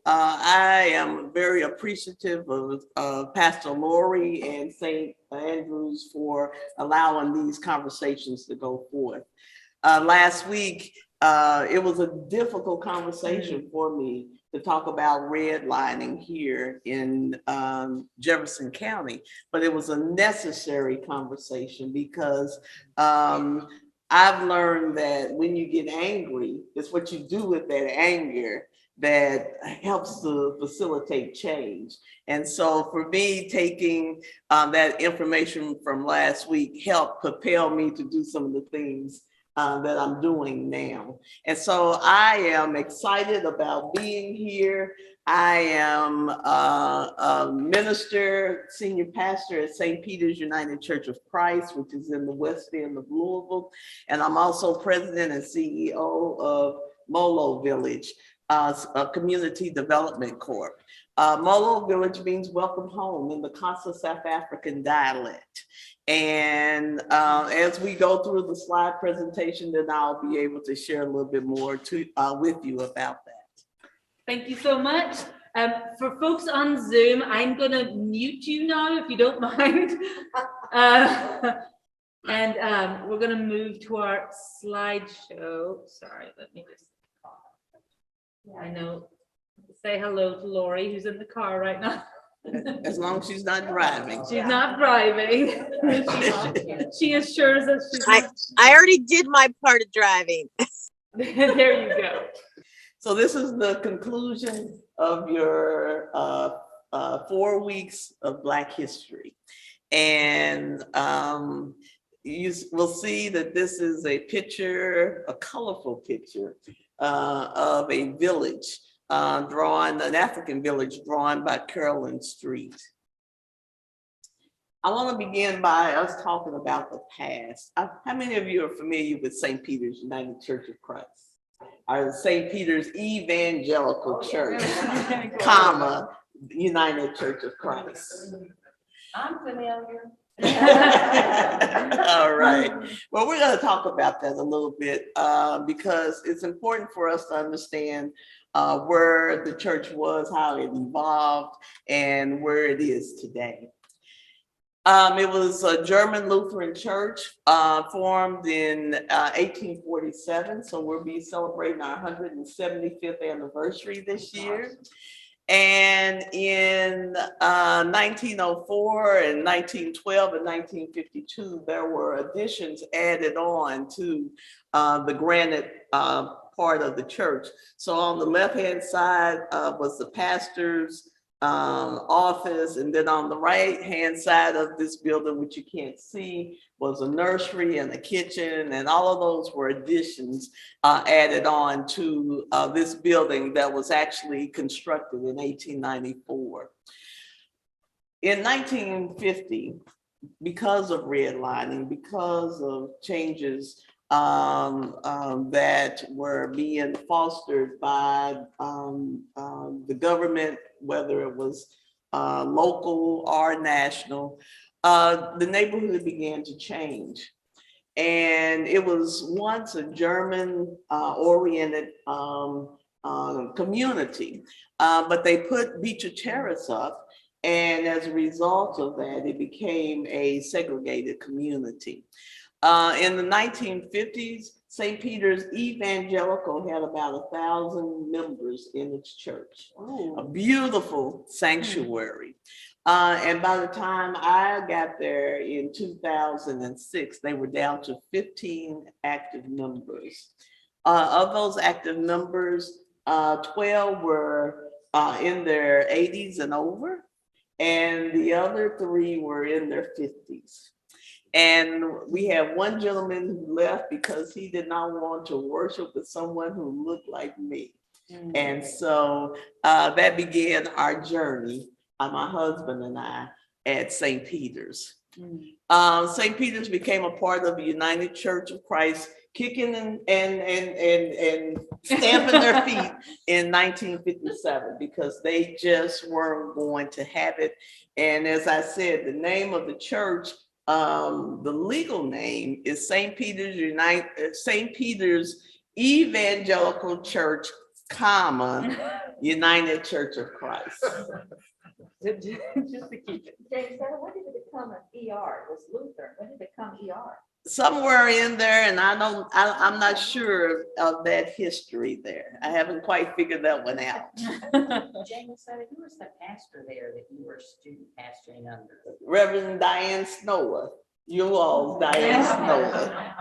I am very appreciative of Pastor Lori and St. Andrews for allowing these conversations to go forth. Last week, it was a difficult conversation for me to talk about redlining here in Jefferson County, but it was a necessary conversation because I've learned that when you get angry, it's what you do with that anger that helps to facilitate change. And so for me, taking that information from last week helped propel me to do some of the things that I'm doing now. And so I am excited about being here. I am a minister, senior pastor at St. Peter's United Church of Christ, which is in the West End of Louisville. And I'm also president and CEO of MOLO Village, a community development corp. MOLO Village means welcome home in the Xhosa South African dialect. And as we go through the slide presentation, then I'll be able to share a little bit more with you about that. Thank you so much. For folks on Zoom, I'm going to mute you now, if you don't mind. And we're going to move to our slideshow. Sorry, let me just, I know, say hello to Lori, who's in the car right now. As long as she's not driving. She's not driving. She assures us she's not. I already did my part of driving. There you go. So this is the conclusion of your 4 weeks of Black history. And you will see that this is a picture, a colorful picture of a village drawn, an African village drawn by Carolyn Street. I want to begin by us talking about the past. How many of you are familiar with St. Peter's United Church of Christ? Or St. Peter's Evangelical Church, comma, United Church of Christ. I'm familiar. All right. Well, we're going to talk about that a little bit because it's important for us to understand where the church was, how it evolved, and where it is today. It was a German Lutheran church formed in 1847. So we'll be celebrating our 175th anniversary this year. And in 1904 and 1912 and 1952, there were additions added on to the granite part of the church. So on the left-hand side was the pastor's office, and then on the right-hand side of this building, which you can't see, was a nursery and a kitchen, and all of those were additions added on to this building that was actually constructed in 1894. In 1950, because of redlining, because of changes that were being fostered by the government, whether it was local or national, the neighborhood began to change. And it was once a German oriented community, but they put Beecher Terrace up. And as a result of that, it became a segregated community. In the 1950s, St. Peter's Evangelical had about 1,000 members in its church. Oh. A beautiful sanctuary. And by the time I got there in 2006, they were down to 15 active members. Of those active members, 12 were in their 80s and over, and the other 3 were in their 50s. And we have one gentleman who left because he did not want to worship with someone who looked like me. Mm-hmm. And so that began our journey, my husband and I, at St. Peter's. Mm-hmm. St. Peter's became a part of the United Church of Christ, kicking and stamping their feet in 1957 because they just weren't going to have it. And as I said, the name of the church, the legal name is St. Peter's Evangelical Church comma, United Church of Christ. Just to keep it. Jamesetta, when did it become an ER? It was Lutheran. When did it become ER? Somewhere in there, and I'm not sure of that history there. I haven't quite figured that one out. Jamesetta, who was the pastor there that you were student pastoring under? Reverend Diane Snower, you all, Diane Snower.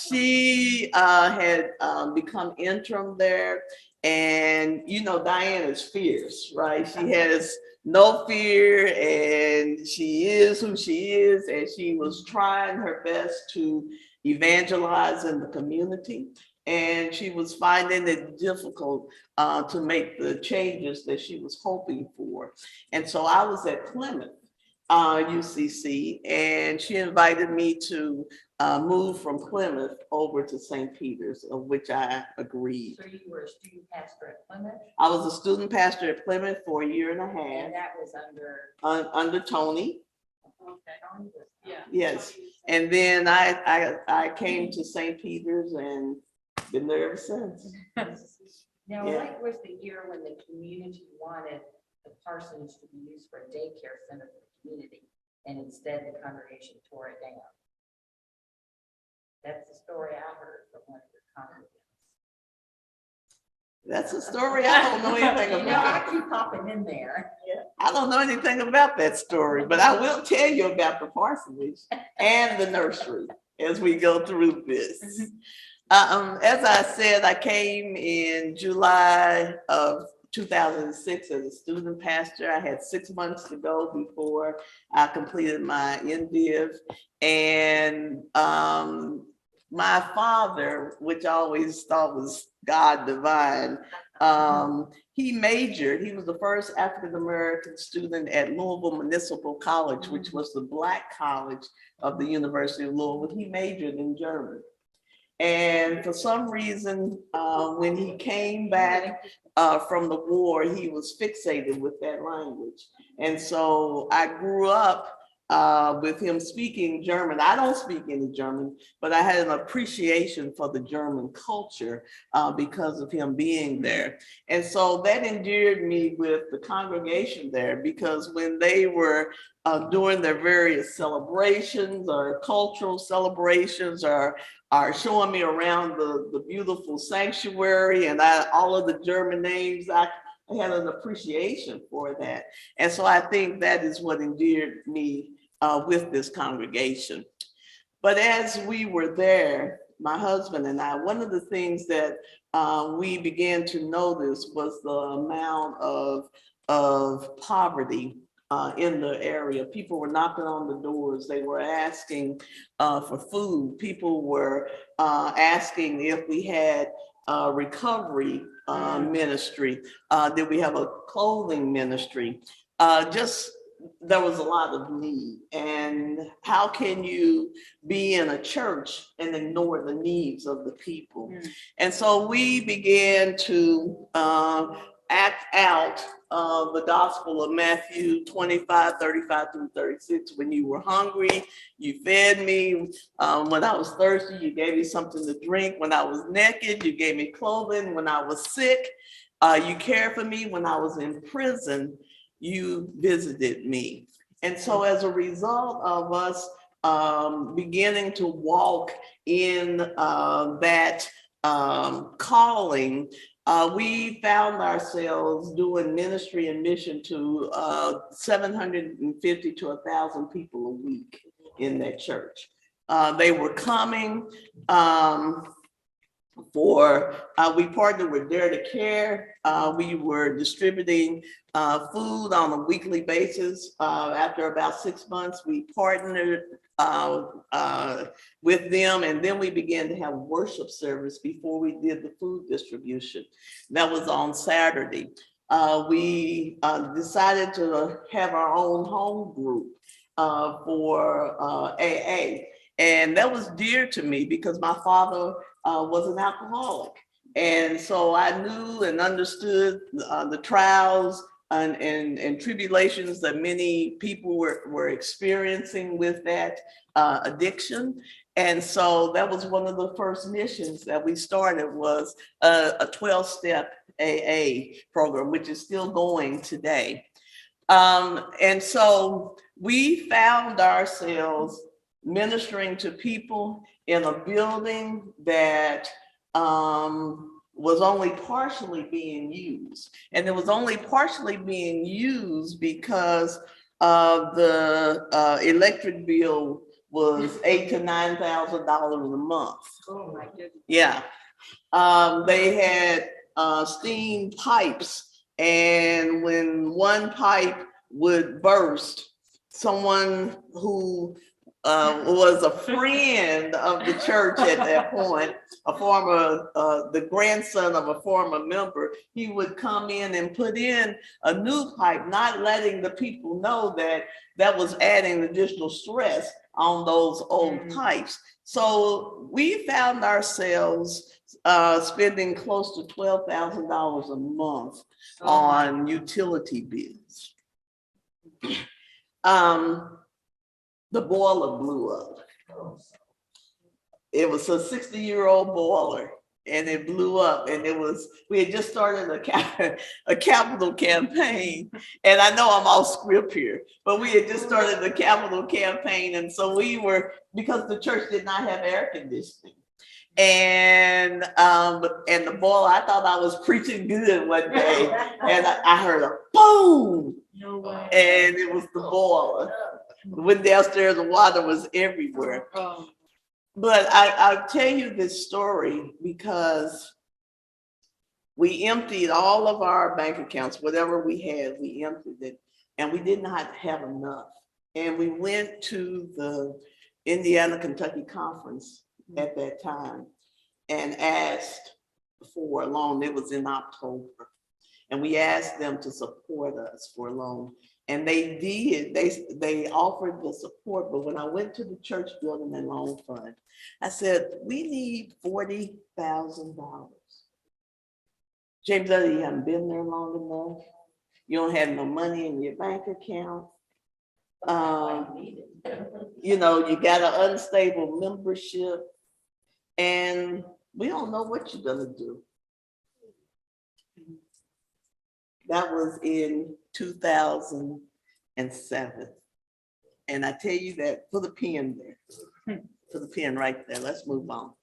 She had become interim there, and you know, Diane is fierce, right? She has no fear, and she is who she is, and she was trying her best to evangelize in the community, and she was finding it difficult to make the changes that she was hoping for. And so I was at Plymouth UCC, and she invited me to move from Plymouth over to St. Peter's, of which I agreed. So you were a student pastor at Plymouth? I was a student pastor at Plymouth for a year and a half. And that was under? Under Tony. Okay. Yeah. Yes. And then I came to St. Peter's and been there ever since. Now, Yeah. what was the year when the community wanted the parsonage to be used for a daycare center for the community, and instead the congregation tore it down? That's the story I heard from one of your congregants. That's a story I don't know anything You know, I about. keep popping in there. I don't know anything about that story, but I will tell you about the parsonage and the nursery as we go through this. As I said, I came in July of 2006 as a student pastor. I had 6 months to go before I completed my MDiv. And my father, which I always thought was God divine, he majored. He was the first African-American student at Louisville Municipal College, which was the Black college of the University of Louisville. He majored in German. And for some reason, when he came back from the war, he was fixated with that language. And so I grew up with him speaking German. I don't speak any German, but I had an appreciation for the German culture because of him being there. And so that endeared me with the congregation there, because when they were doing their various celebrations or cultural celebrations, or are showing me around the beautiful sanctuary and all of the German names, I had an appreciation for that. And so I think that is what endeared me with this congregation. But as we were there, my husband and I, one of the things that we began to notice was the amount of poverty in the area. People were knocking on the doors. They were asking for food. People were asking if we had a recovery ministry. Did we have a clothing ministry? There was a lot of need. And how can you be in a church and ignore the needs of the people? And so we began to act out the gospel of Matthew 25, 35 through 36. When you were hungry, you fed me. When I was thirsty, you gave me something to drink. When I was naked, you gave me clothing. When I was sick, you cared for me. When I was in prison, you visited me. And so as a result of us beginning to walk in that calling, we found ourselves doing ministry and mission to 750 to 1,000 people a week in that church. They were coming we partnered with Dare to Care. We were distributing food on a weekly basis. After about 6 months, we partnered with them, and then we began to have worship service before we did the food distribution. That was on Saturday. We decided to have our own home group for AA. And that was dear to me because my father was an alcoholic. And so I knew and understood the trials and tribulations that many people were experiencing with that addiction. And so that was one of the first missions that we started, was a 12-step AA program, which is still going today. And so we found ourselves ministering to people in a building that was only partially being used. And it was only partially being used because the electric bill was $8,000 to $9,000 a month. Oh, my goodness. Yeah. They had steam pipes, and when one pipe would burst, someone who was a friend of the church at that point, a former, the grandson of a former member, he would come in and put in a new pipe, not letting the people know that that was adding additional stress on those old pipes. So we found ourselves spending close to $12,000 a month on utility bills. The boiler blew up. It was a 60-year-old boiler, and it blew up, and we had just started a capital campaign. And I know I'm off script here, but we had just started the capital campaign. And so because the church did not have air conditioning. And the boiler, I thought I was preaching good one day, and I heard a boom. No way. And it was the boiler. Went downstairs, the water was everywhere. Oh. But I'll tell you this story because we emptied all of our bank accounts, whatever we had, we emptied it, and we did not have enough. And we went to the Indiana-Kentucky conference at that time and asked for a loan. It was in October. And we asked them to support us for a loan. And they did, they offered the support, but when I went to the church building and loan fund, I said, we need $40,000. Jamesetta, you haven't been there long enough. You don't have no money in your bank account. You know, you got an unstable membership, and we don't know what you're gonna do. That was in 2007. And I tell you that, put a pin there. Put a pin right there. Let's move on.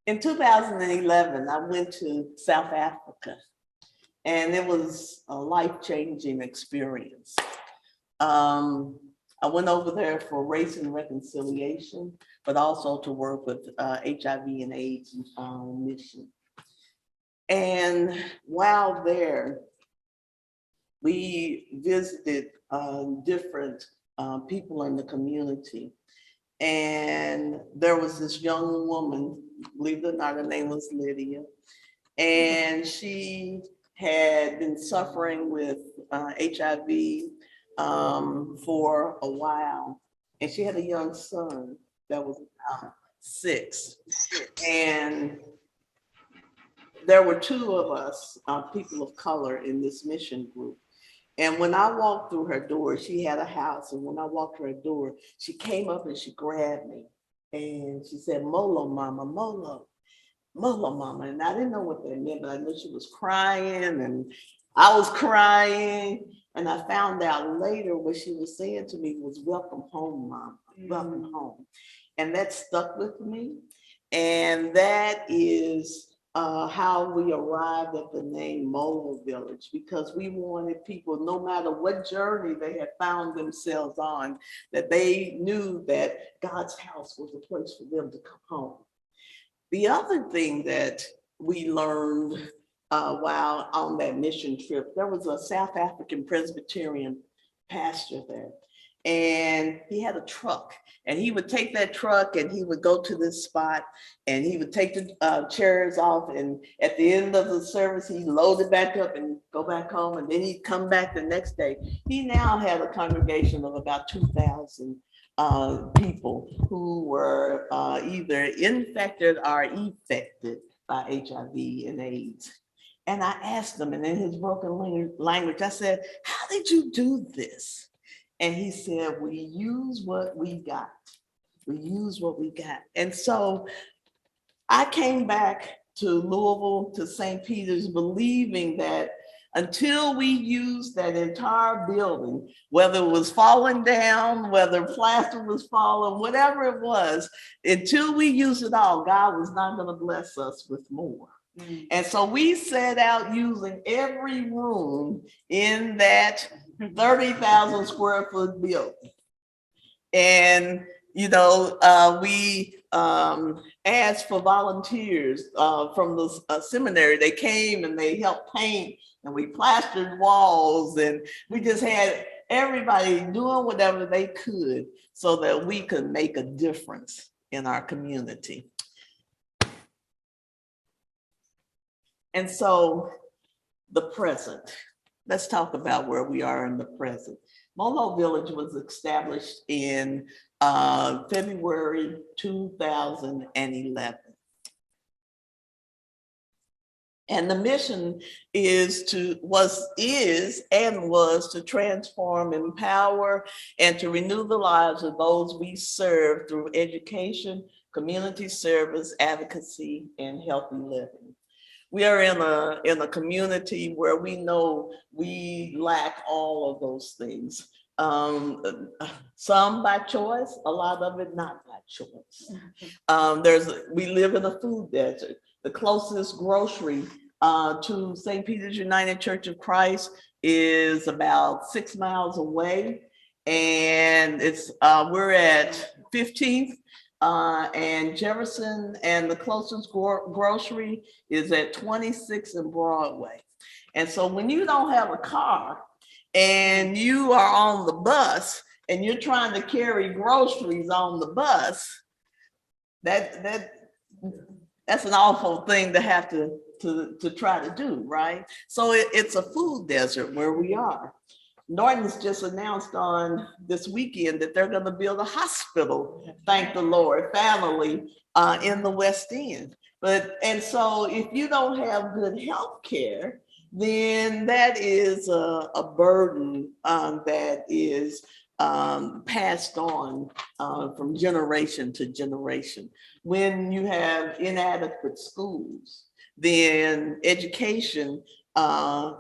In 2011, I went to South Africa, and it was a life-changing experience. I went over there for race and reconciliation, but also to work with HIV and AIDS mission. And while there, we visited different people in the community. And there was this young woman, believe it or not, her name was Lydia. And she had been suffering with HIV for a while. And she had a young son that was about 6. And there were 2 of us, people of color, in this mission group. And when I walked through her door, she had a house. And when I walked through her door, she came up and she grabbed me. And she said, "Molo, mama, Molo, Molo, mama." And I didn't know what that meant, but I knew she was crying and I was crying. And I found out later what she was saying to me was, "Welcome home, mama, welcome home." And that stuck with me. And that is how we arrived at the name MOLO Village, because we wanted people, no matter what journey they had found themselves on, that they knew that God's house was a place for them to come home. The other thing that we learned while on that mission trip, there was a South African Presbyterian pastor there. And he had a truck, and he would take that truck and he would go to this spot and he would take the chairs off, and at the end of the service he'd load it back up and go back home, and then he'd come back the next day. He now had a congregation of about 2,000 people who were either infected or affected by HIV and AIDS. And I asked him, and in his broken language, I said, "How did you do this?" And he said, we use what we got. We use what we got. And so I came back to Louisville, to St. Peter's, believing that until we used that entire building, whether it was falling down, whether plaster was falling, whatever it was, until we used it all, God was not going to bless us with more. And so we set out using every room in that 30,000 square foot building. And, you know, we asked for volunteers from the seminary. They came and they helped paint, and we plastered walls, and we just had everybody doing whatever they could so that we could make a difference in our community. And so the present, let's talk about where we are in the present. MOLO Village was established in February 2011. And the mission was to transform, empower, and to renew the lives of those we serve through education, community service, advocacy, and healthy living. We are in a community where we know we lack all of those things. Some by choice, a lot of it not by choice. We live in a food desert. The closest grocery to St. Peter's United Church of Christ is about 6 miles away. And we're at 15th and Jefferson, and the closest grocery is at 26th and Broadway. And so when you don't have a car and you are on the bus and you're trying to carry groceries on the bus, that's an awful thing to have to try to do, right? So it's a food desert where we are. Norton's just announced on this weekend that they're going to build a hospital, thank the Lord, family, in the West End. And so if you don't have good health care, then that is a burden that is passed on from generation to generation. When you have inadequate schools, then education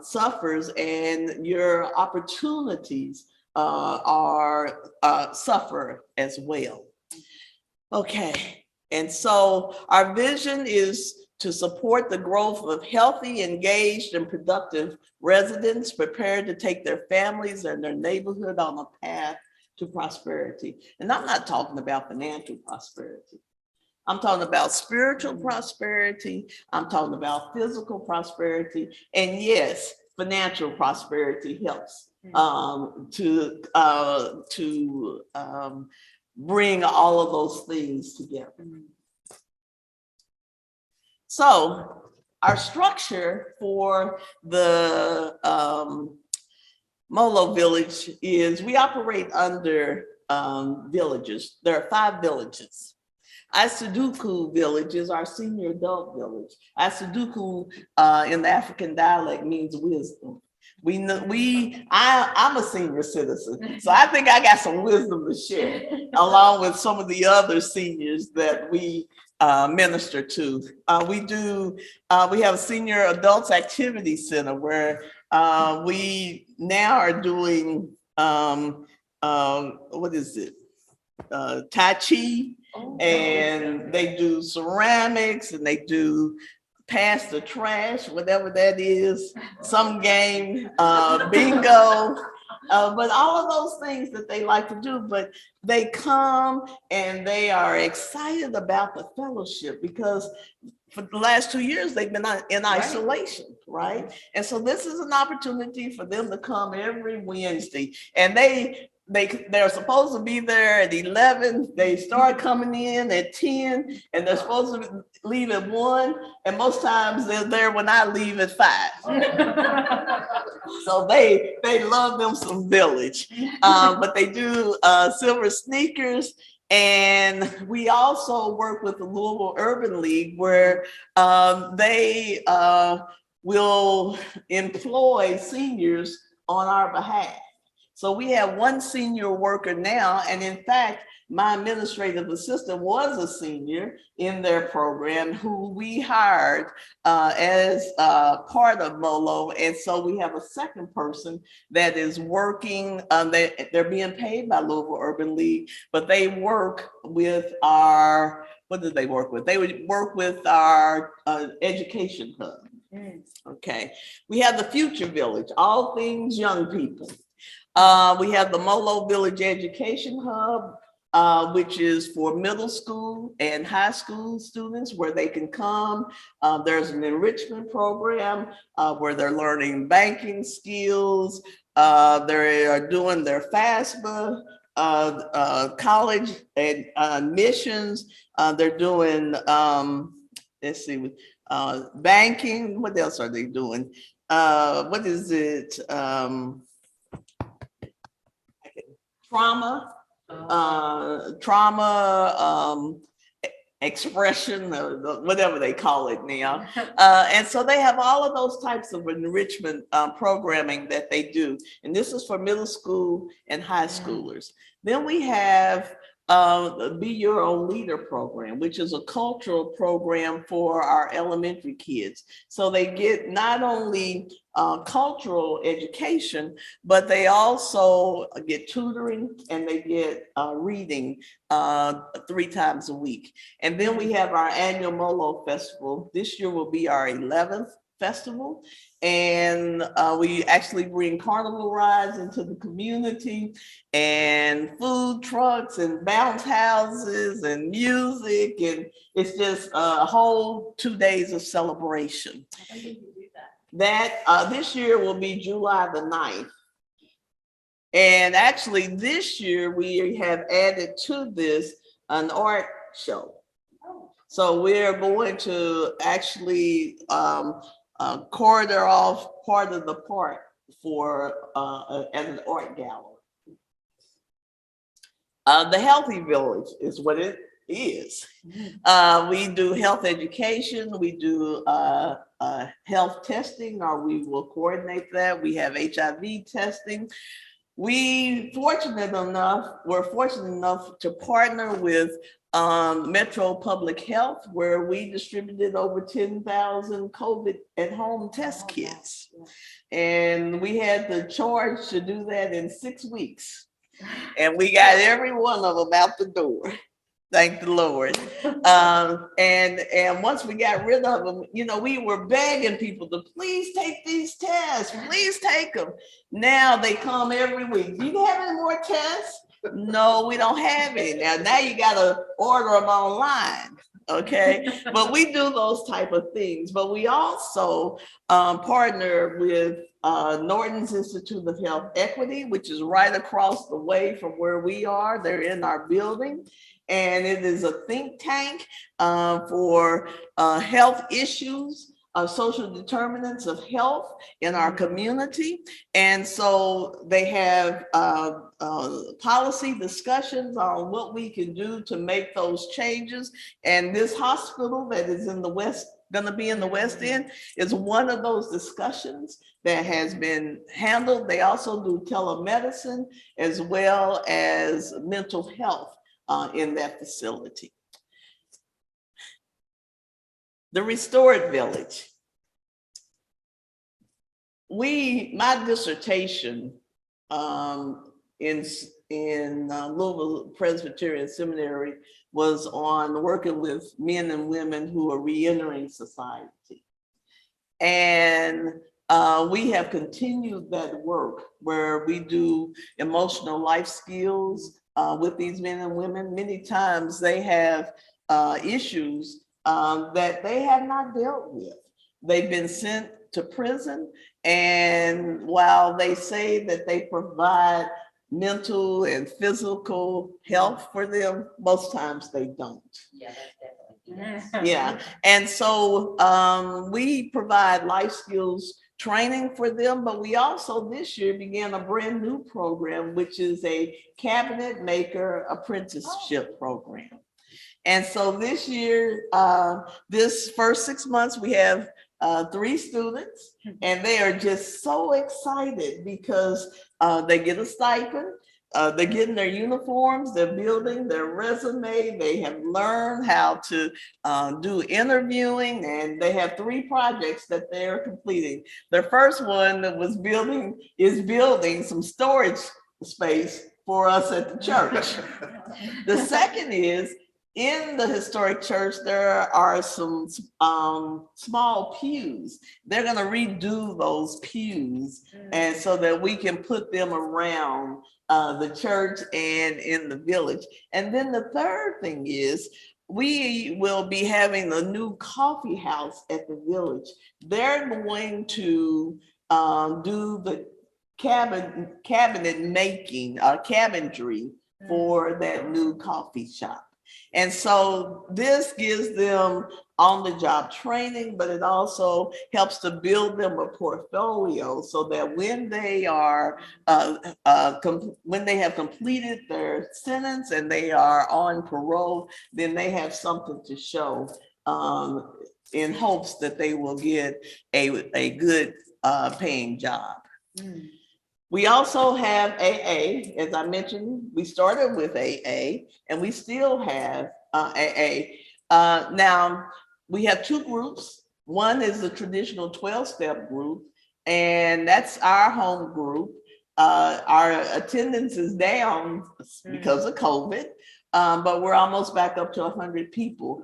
suffers, and your opportunities suffer as well. Okay, and so our vision is to support the growth of healthy, engaged, and productive residents prepared to take their families and their neighborhood on a path to prosperity. And I'm not talking about financial prosperity. I'm talking about spiritual prosperity. I'm talking about physical prosperity. And yes, financial prosperity helps to bring all of those things together. So our structure for the MOLO Village is we operate under villages. There are 5 villages. Asuduku Village is our senior adult village. Asuduku in the African dialect means wisdom. I'm a senior citizen, so I think I got some wisdom to share, along with some of the other seniors that we minister to. We have a senior adults activity center where we now are doing what is it? Tai Chi. And they do ceramics, and they do pass the trash, whatever that is, some game, bingo, but all of those things that they like to do. But they come and they are excited about the fellowship, because for the last 2 years, they've been in isolation, right? And so this is an opportunity for them to come every Wednesday, and they're supposed to be there at 11. They start coming in at 10, and they're supposed to leave at 1. And most times they're there when I leave at 5. So they love them some village, but they do silver sneakers. And we also work with the Louisville Urban League, where they will employ seniors on our behalf. So we have one senior worker now, and in fact, my administrative assistant was a senior in their program who we hired as part of MOLO. And so we have a second person that is working, they're being paid by Louisville Urban League, but they work with our, what do they work with? They would work with our education hub. Okay, we have the Future Village, all things young people. We have the MOLO Village Education Hub, which is for middle school and high school students where they can come. There's an enrichment program where they're learning banking skills. They are doing their FAFSA, college and admissions. They're doing, let's see, banking. What else are they doing? What is it? Trauma. Expression, whatever they call it now. And so they have all of those types of enrichment programming that they do. And this is for middle school and high schoolers. Then we have the Be Your Own Leader program, which is a cultural program for our elementary kids. So they get not only cultural education, but they also get tutoring and they get reading 3 times a week. And then we have our annual MOLO Festival. This year will be our 11th festival. And we actually bring carnival rides into the community and food trucks and bounce houses and music. And it's just a whole 2 days of celebration. When did you do that? That this year will be July the 9th. And actually this year we have added to this an art show. So we're going to actually corridor off part of the park for as an art gallery. The Healthy Village is what it is. We do health education, we do health testing, or we will coordinate that. We have HIV testing. We're fortunate enough to partner with Metro Public Health, where we distributed over 10,000 COVID at home test kits. And we had the charge to do that in 6 weeks. And we got every one of them out the door. Thank the Lord. And once we got rid of them, you know, we were begging people to please take these tests, please take them. Now they come every week. Do you have any more tests? No, we don't have any. Now you got to order them online. Okay, but we do those type of things. But we also partner with Norton's Institute of Health Equity, which is right across the way from where we are. They're in our building. And it is a think tank for health issues, social determinants of health in our community. And so they have policy discussions on what we can do to make those changes. And this hospital that is in the West, going to be in the West End, is one of those discussions that has been handled. They also do telemedicine as well as mental health in that facility. The Restored Village. My dissertation in Louisville Presbyterian Seminary was on working with men and women who are reentering society. And we have continued that work where we do emotional life skills with these men and women. Many times they have issues that they have not dealt with. They've been sent to prison, and while they say that they provide mental and physical health for them, most times they don't. Yeah, that's definitely. Yeah, and so we provide life skills training for them, but we also this year began a brand new program, which is a cabinet maker apprenticeship program. And so this year, this first 6 months, we have 3 students, and they are just so excited because they get a stipend. They're getting their uniforms, they're building their resume, they have learned how to do interviewing, and they have 3 projects that they're completing. Their first one is building some storage space for us at the church. The second is, in the historic church, there are some small pews. They're gonna redo those pews, and so that we can put them around the church and in the village. And then the third thing is, we will be having a new coffee house at the village. They're going to do the cabinet making, cabinetry for that new coffee shop. And so this gives them on-the-job training, but it also helps to build them a portfolio so that when they are when they have completed their sentence and they are on parole, then they have something to show in hopes that they will get a good paying job. We also have AA. As I mentioned, we started with AA and we still have AA. Now, we have 2 groups. One is the traditional 12-step group, and that's our home group. Our attendance is down because of COVID, but we're almost back up to 100 people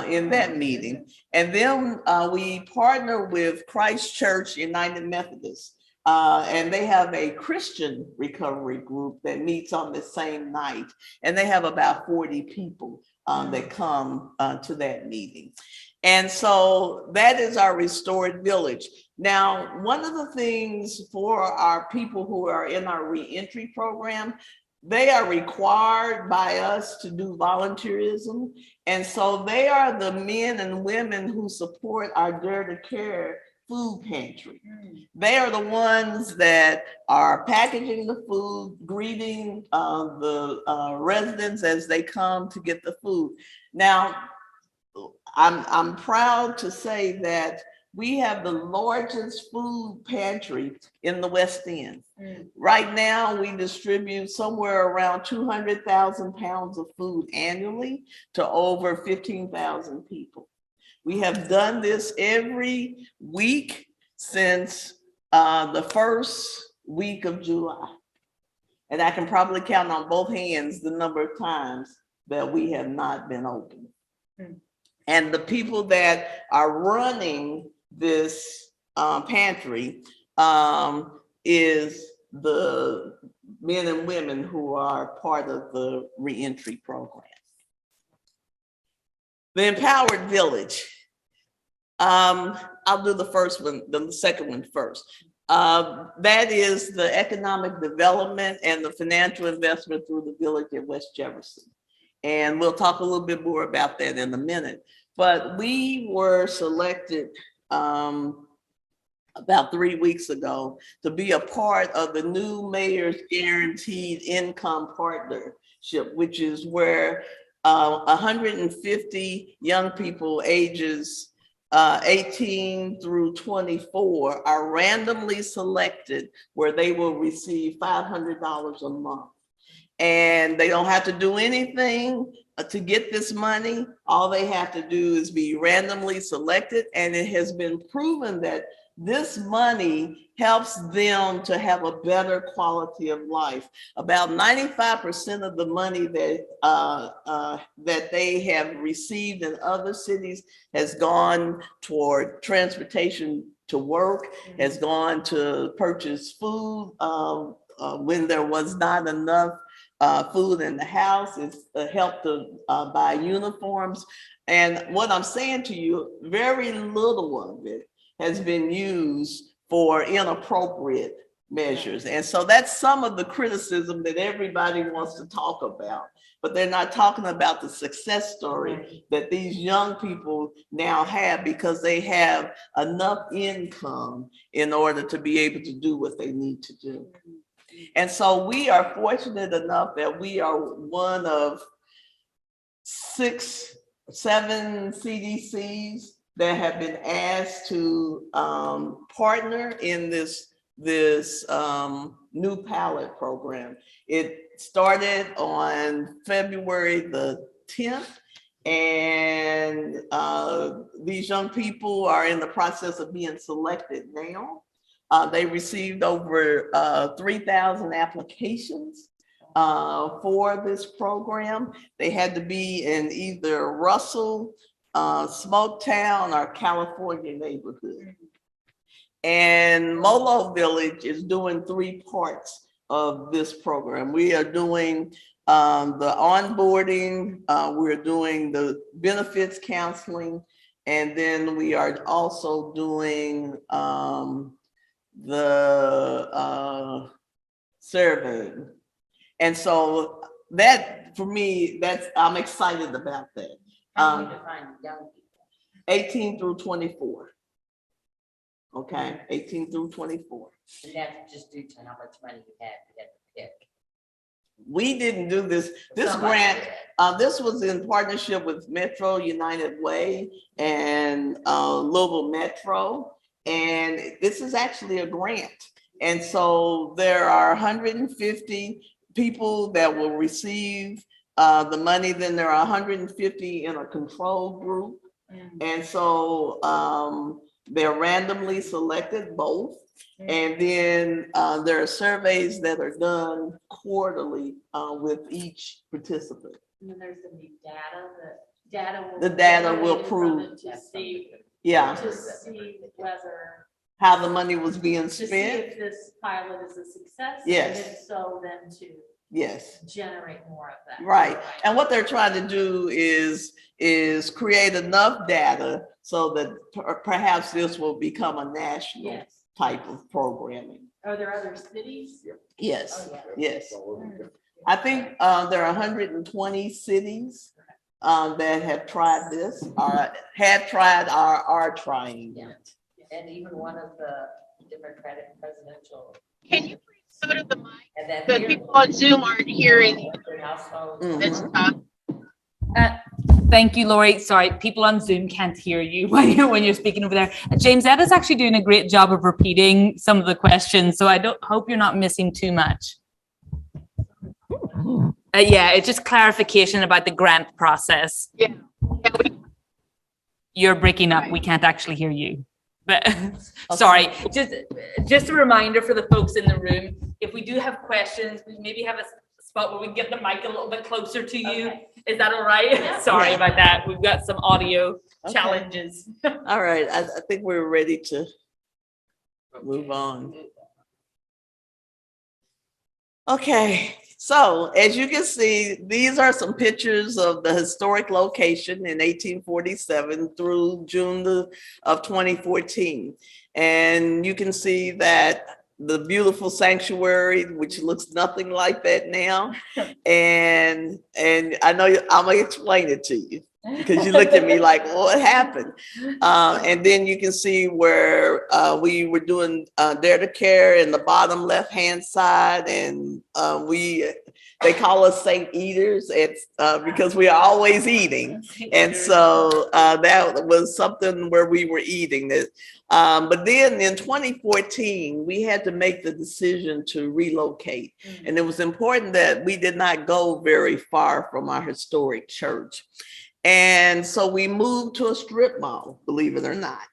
in that meeting. And then we partner with Christ Church United Methodist. And they have a Christian recovery group that meets on the same night. And they have about 40 people that come to that meeting. And so that is our restored village. Now, one of the things for our people who are in our reentry program, they are required by us to do volunteerism. And so they are the men and women who support our Dare to Care food pantry. They are the ones that are packaging the food, greeting the residents as they come to get the food. Now, I'm proud to say that we have the largest food pantry in the West End. Right now, we distribute somewhere around 200,000 pounds of food annually to over 15,000 people. We have done this every week since the first week of July. And I can probably count on both hands the number of times that we have not been open. And the people that are running this pantry is the men and women who are part of the reentry program. The Empowered Village. I'll do the first one, the second one first. That is the economic development and the financial investment through the village at West Jefferson. And we'll talk a little bit more about that in a minute. But we were selected about 3 weeks ago to be a part of the new Mayor's Guaranteed Income Partnership, which is where 150 young people ages 18 through 24 are randomly selected, where they will receive $500 a month. And they don't have to do anything to get this money. All they have to do is be randomly selected. And it has been proven that this money helps them to have a better quality of life. About 95% of the money that they have received in other cities has gone toward transportation to work, has gone to purchase food when there was not enough food in the house. It's helped to buy uniforms. And what I'm saying to you, very little of it has been used for inappropriate measures. And so that's some of the criticism that everybody wants to talk about, but they're not talking about the success story that these young people now have, because they have enough income in order to be able to do what they need to do. And so we are fortunate enough that we are one of 6, 7 CDCs that have been asked to partner in this new pilot program. It started on February the 10th, and these young people are in the process of being selected now. They received over 3,000 applications for this program. They had to be in either Russell, Smoketown, or California neighborhood. And MOLO Village is doing 3 parts of this program. We are doing the onboarding, we're doing the benefits counseling, and then we are also doing the surveying. And so that, for me, I'm excited about that. How do you define young people? 18 through 24. Okay, 18 through 24. And that's just due to how much money you had to pick. We didn't do this grant. This was in partnership with Metro United Way and Louisville Metro. And this is actually a grant. And so there are 150 people that will receive the money. Then there are 150 in a control group. And so they're randomly selected, both. And then there are surveys that are done quarterly with each participant. And then there's gonna be data. The data will prove, To see, yeah, to see whether, how the money was being to see spent. if this pilot is a success. Yes. And if so, then to Yes, generate more of that. right. And what they're trying to do is create enough data so that perhaps this will become a national Yes. type of programming. Are there other cities? Yes, Oh, yeah. yes. I think there are 120 cities that have tried this, or had tried, or are trying Yeah. it. And even one of the Democratic presidential. Can you please go to the mic? And then The people on Zoom aren't hearing household. this Mhm. talk. Thank you, Lori. Sorry, people on Zoom can't hear you when you're speaking over there. Jamesetta's actually doing a great job of repeating some of the questions, so I hope you're not missing too much. Yeah, it's just clarification about the grant process. Yeah. You're breaking up. We can't actually hear you. But sorry, just a reminder for the folks in the room, if we do have questions, we maybe have a spot where we can get the mic a little bit closer to you. Okay. Is that all right? Yeah. Sorry Yeah. about that. We've got some audio Okay. challenges. All right, I think we're ready to move on. Okay, so as you can see, these are some pictures of the historic location in 1847 through June of 2014. And you can see that the beautiful sanctuary, which looks nothing like that now. And I know I'm gonna explain it to you, because you looked at me like, well, what happened? And then you can see where we were doing Dare to Care in the bottom left-hand side, and they call us Saint Eaters. It's because we are always eating, and so that was something where we were eating it. But then in 2014, we had to make the decision to relocate, and it was important that we did not go very far from our historic church. And so we moved to a strip mall, believe it or not.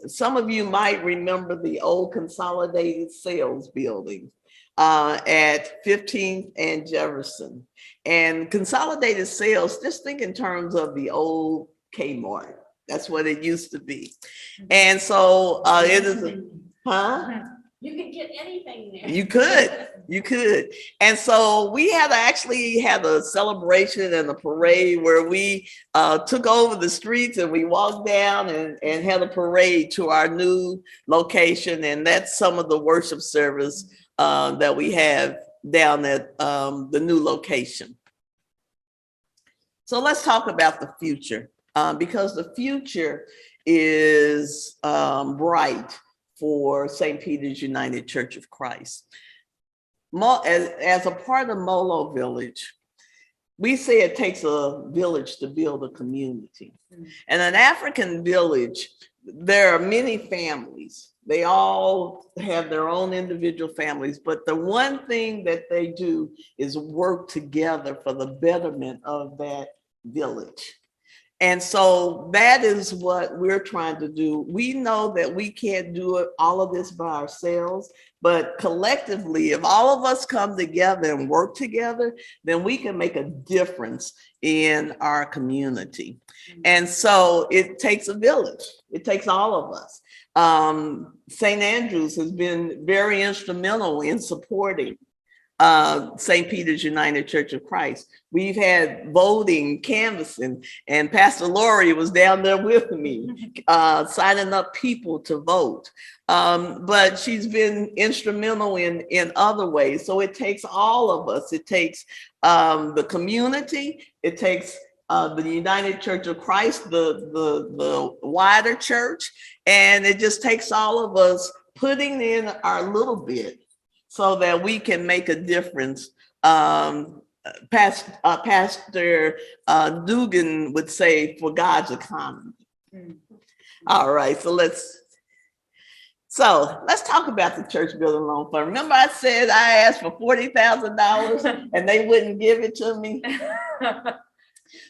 Some of you might remember the old Consolidated Sales building at 15th and Jefferson. And Consolidated Sales, just think in terms of the old Kmart. That's what it used to be. And so it is, You can get anything there. You could. And so we actually had a celebration and a parade where we took over the streets, and we walked down and had a parade to our new location. And that's some of the worship service that we have down at the new location. So let's talk about the future, because the future is bright for St. Peter's United Church of Christ. As a part of MOLO Village, we say it takes a village to build a community. And an African village, there are many families. They all have their own individual families, but the one thing that they do is work together for the betterment of that village. And so that is what we're trying to do. We know that we can't do it, all of this by ourselves, but collectively, if all of us come together and work together, then we can make a difference in our community. And so it takes a village. It takes all of us. St. Andrews has been very instrumental in supporting St. Peter's United Church of Christ. We've had voting, canvassing, and Pastor Lori was down there with me, signing up people to vote. But she's been instrumental in other ways. So it takes all of us. It takes the community. It takes the United Church of Christ, the wider church, and it just takes all of us putting in our little bit so that we can make a difference. Pastor Dugan would say, for God's economy. All right, so let's talk about the church building loan fund. Remember I said I asked for $40,000 and they wouldn't give it to me?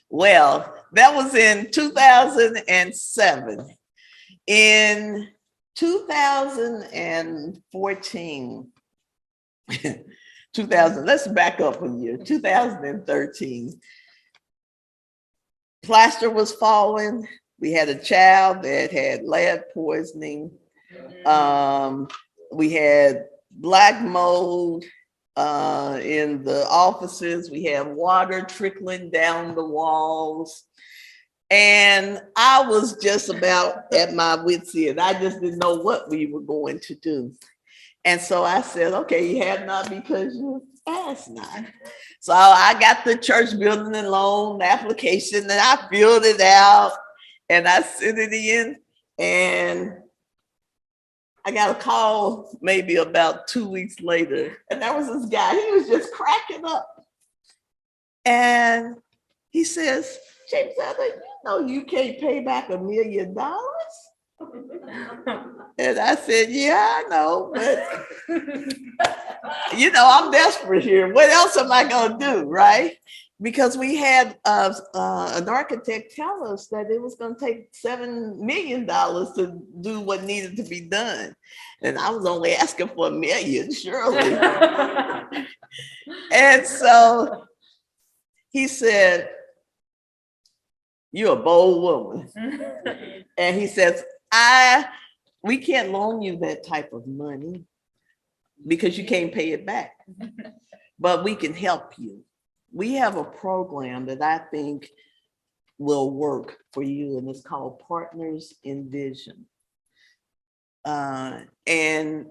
Well, that was in 2007. In 2014, let's back up a year, 2013, plaster was falling. We had a child that had lead poisoning. We had black mold in the offices. We had water trickling down the walls. And I was just about at my wit's end. I just didn't know what we were going to do. And so I said, okay, you have not because you asked not. So I got the church building and loan application and I filled it out and I sent it in, and I got a call maybe about 2 weeks later. And that was this guy, he was just cracking up. And he says, Jamesetta, you know you can't pay back $1 million? And I said, yeah, I know, but you know, I'm desperate here. What else am I gonna do, right? Because we had an architect tell us that it was gonna take $7 million to do what needed to be done. And I was only asking for $1 million, surely. And so he said, you're a bold woman. And he says, we can't loan you that type of money because you can't pay it back, but we can help you. We have a program that I think will work for you, and it's called Partners in Vision. And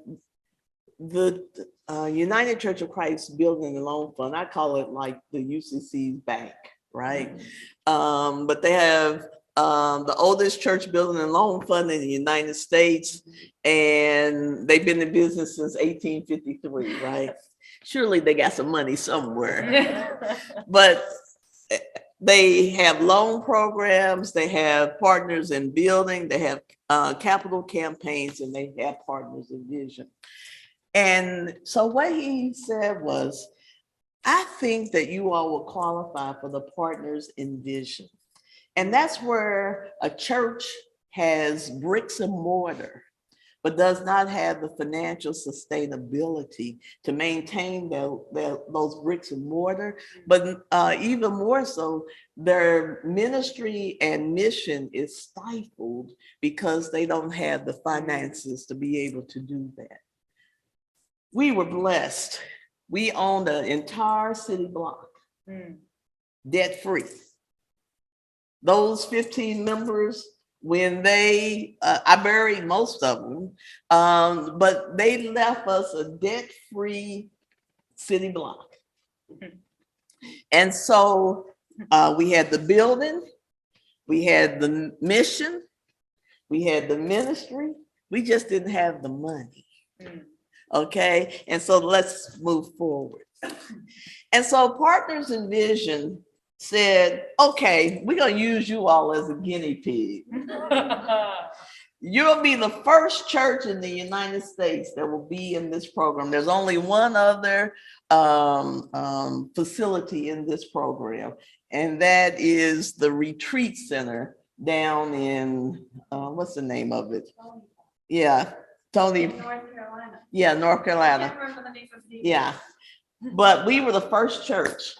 the United Church of Christ Building and Loan Fund, I call it like the UCC's bank, right? But they have the oldest church building and loan fund in the United States, and they've been in business since 1853, right? Surely they got some money somewhere. But they have loan programs, they have partners in building, they have capital campaigns, and they have partners in vision. And so what he said was, I think that you all will qualify for the Partners in Vision. And that's where a church has bricks and mortar, but does not have the financial sustainability to maintain those bricks and mortar. But even more so, their ministry and mission is stifled because they don't have the finances to be able to do that. We were blessed. We owned an entire city block, debt-free. Those 15 members, when I buried most of them, but they left us a debt-free city block. And so we had the building, we had the mission, we had the ministry, we just didn't have the money. Okay, and so let's move forward. And so Partners in Vision said, okay, we're going to use you all as a guinea pig. You'll be the first church in the United States that will be in this program. There's only one other facility in this program, and that is the retreat center down in, what's the name of it? Yeah, Tony. North Carolina. Yeah, North Carolina. Can't remember the name of the- Yeah, but we were the first church.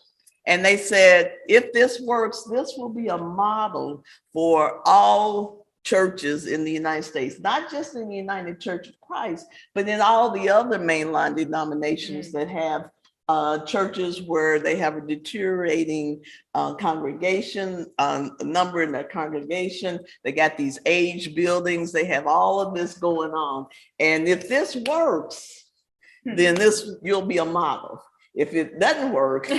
And they said, if this works, this will be a model for all churches in the United States, not just in the United Church of Christ, but in all the other mainline denominations that have churches where they have a deteriorating congregation, number in their congregation. They got these age buildings. They have all of this going on. And if this works, then you'll be a model. If it doesn't work,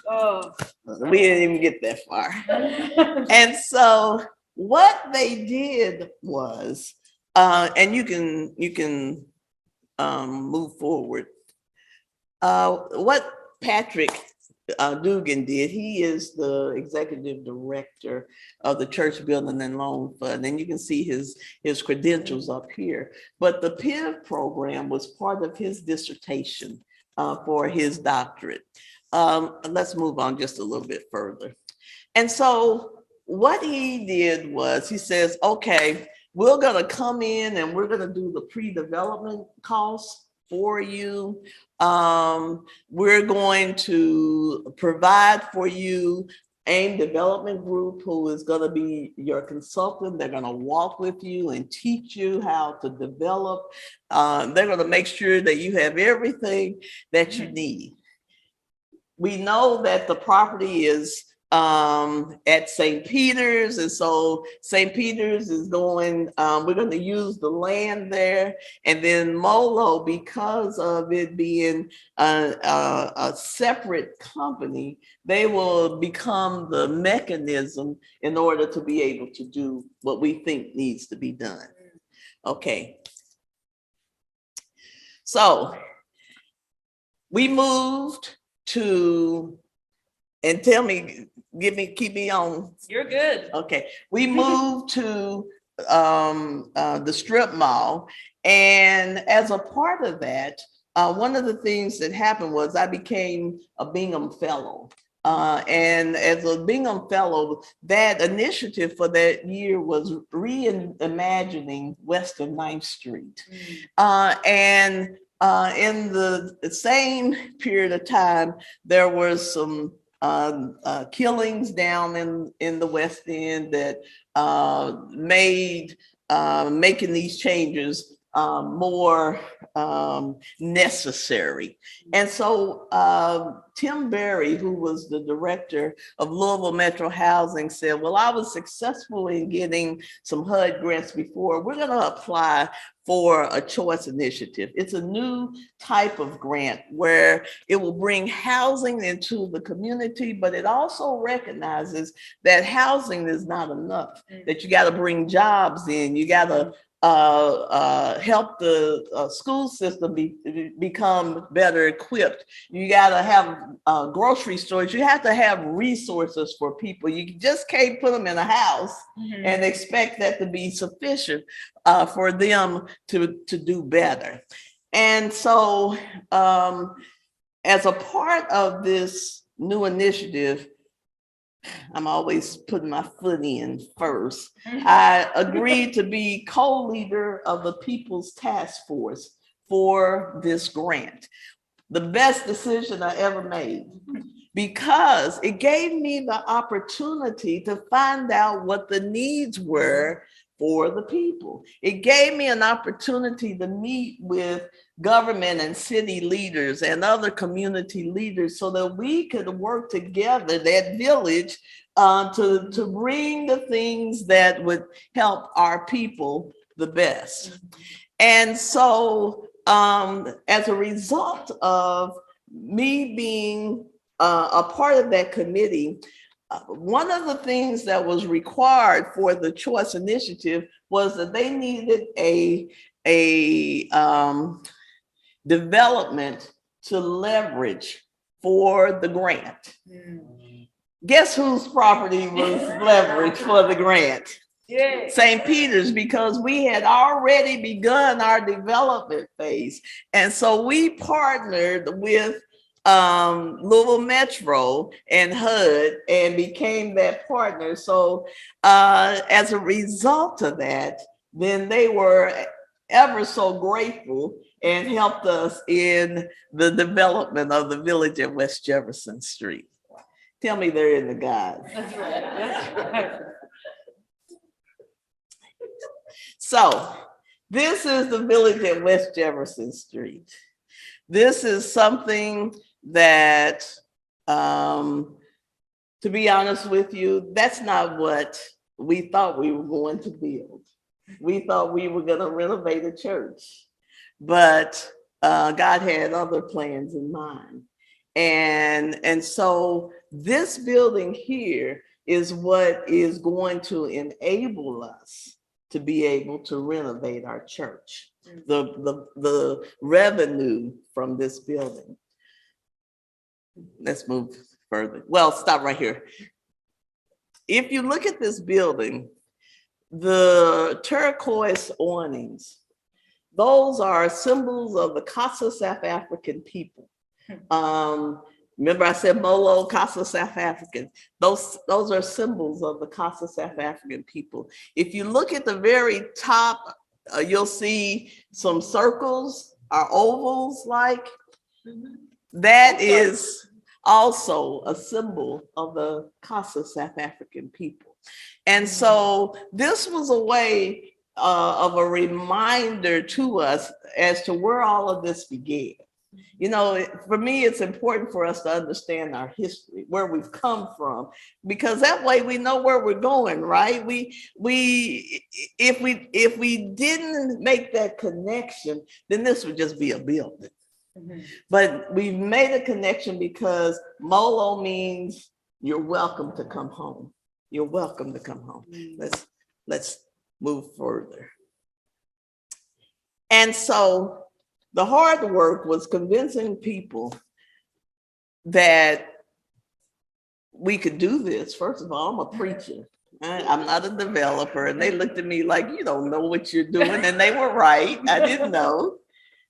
Oh. we didn't even get that far. And so what they did was, and you can move forward. What Patrick Dugan did, he is the executive director of the Church Building and Loan Fund, and you can see his credentials up here. But the PIV program was part of his dissertation for his doctorate. Let's move on just a little bit further. And so what he did was he says, okay, we're going to come in and we're going to do the pre-development costs for you. We're going to provide for you AIM Development Group, who is going to be your consultant. They're going to walk with you and teach you how to develop. They're going to make sure that you have everything that you need. We know that the property is at St. Peter's, and so St. Peter's is going, we're going to use the land there, and then MOLO, because of it being a separate company, they will become the mechanism in order to be able to do what we think needs to be done. Okay. So we moved to, and tell me, keep me on. You're good. Okay, we moved to the strip mall, and as a part of that, one of the things that happened was I became a Bingham Fellow. And as a Bingham Fellow, that initiative for that year was reimagining West of 9th Street. And in the same period of time, there was some killings down in the West End that made making these changes more necessary. And so Tim Berry, who was the director of Louisville Metro Housing, said, well, I was successful in getting some HUD grants before. We're going to apply for a choice initiative. It's a new type of grant where it will bring housing into the community, but it also recognizes that housing is not enough, that you got to bring jobs in, you got to help the school system become better equipped. You got to have grocery stores. You have to have resources for people. You just can't put them in a house and expect that to be sufficient for them to do better. And so as a part of this new initiative, I'm always putting my foot in first. I agreed to be co-leader of the People's Task Force for this grant. The best decision I ever made, because it gave me the opportunity to find out what the needs were for the people. It gave me an opportunity to meet with government and city leaders and other community leaders so that we could work together, that village, to bring the things that would help our people the best. And so as a result of me being a part of that committee, one of the things that was required for the choice initiative was that they needed a development to leverage for the grant. Guess whose property was leveraged for the grant? Yeah. St. Peter's, because we had already begun our development phase. And so we partnered with Louisville Metro and HUD and became that partner. So as a result of that, then they were ever so grateful and helped us in the development of the village at West Jefferson Street. Tell me they're in the guide. That's right. That's right. So this is the village at West Jefferson Street. This is something that, to be honest with you, that's not what we thought we were going to build. We thought we were going to renovate a church, but God had other plans in mind. And so this building here is what is going to enable us to be able to renovate our church, the revenue from this building. Let's move further. Well, stop right here. If you look at this building, the turquoise awnings, those are symbols of the Casa South African people. Remember I said Molo, Casa South African. Those are symbols of the Casa South African people. If you look at the very top, you'll see some circles or ovals like. That is also a symbol of the Casa South African people. And so this was a way of a reminder to us as to where all of this began. You know, for me, it's important for us to understand our history, where we've come from, because that way we know where we're going, right? If we didn't make that connection, then this would just be a building. But we've made a connection because MOLO means you're welcome to come home. You're welcome to come home. Let's move further. And so the hard work was convincing people that we could do this. First of all, I'm a preacher. I'm not a developer. And they looked at me like, you don't know what you're doing. And they were right. I didn't know.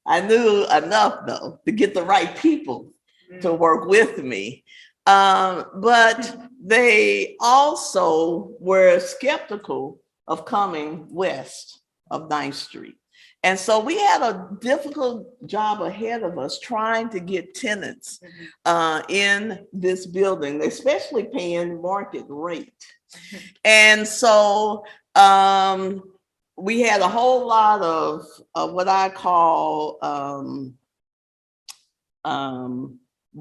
I knew enough, though, to get the right people to work with me. But they also were skeptical of coming west of 9th Street. And so we had a difficult job ahead of us trying to get tenants in this building, especially paying market rate. And so we had a whole lot of what I call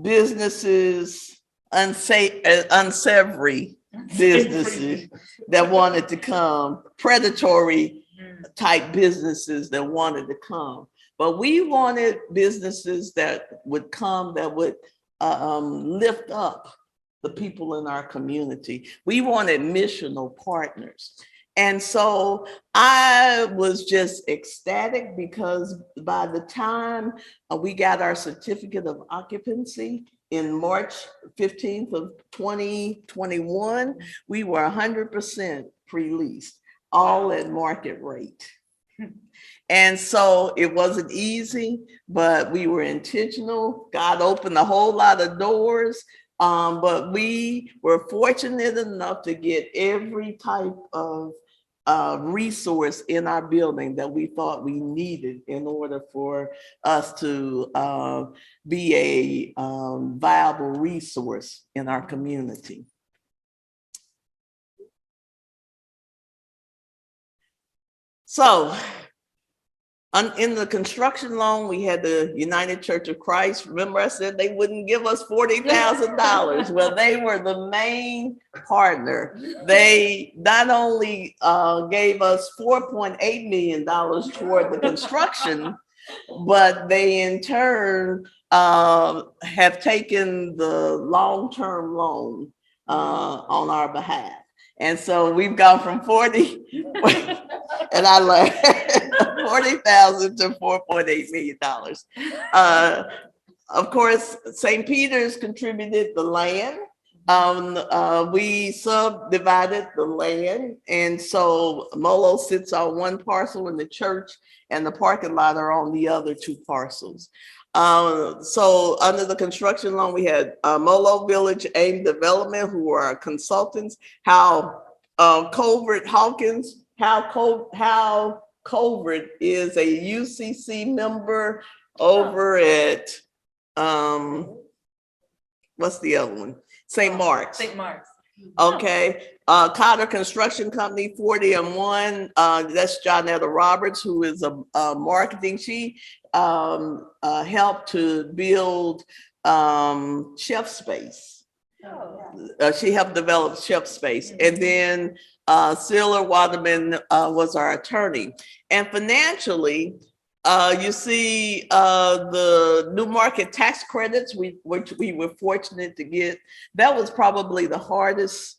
businesses, unsavory businesses that wanted to come, predatory type businesses that wanted to come. But we wanted businesses that would come, that would lift up the people in our community. We wanted missional partners. And so I was just ecstatic because by the time we got our certificate of occupancy in March 15th of 2021, we were 100% pre-leased, all at market rate. And so it wasn't easy, but we were intentional. God opened a whole lot of doors. But we were fortunate enough to get every type of resource in our building that we thought we needed in order for us to be a viable resource in our community. So in the construction loan, we had the United Church of Christ. Remember I said they wouldn't give us $40,000. Well, they were the main partner. They not only gave us $4.8 million toward the construction, but they in turn have taken the long-term loan on our behalf. And so we've gone from 40, and I learned $40,000 to $4.8 million. Of course, St. Peter's contributed the land. We subdivided the land, and so MOLO sits on one parcel in the church, and the parking lot are on the other two parcels. So under the construction loan, we had MOLO Village AIM Development, who are our consultants. Hal Covert Hawkins, Hal Covert is a UCC member over at what's the other one? St. Mark's. St. Mark's. Okay. Cotter Construction Company, 40-1. That's Johnetta Roberts, who is a marketing. She helped to build Chef Space. She helped develop Chef Space. And then Siller Waterman was our attorney. And financially, you see the new market tax credits, which we were fortunate to get. That was probably the hardest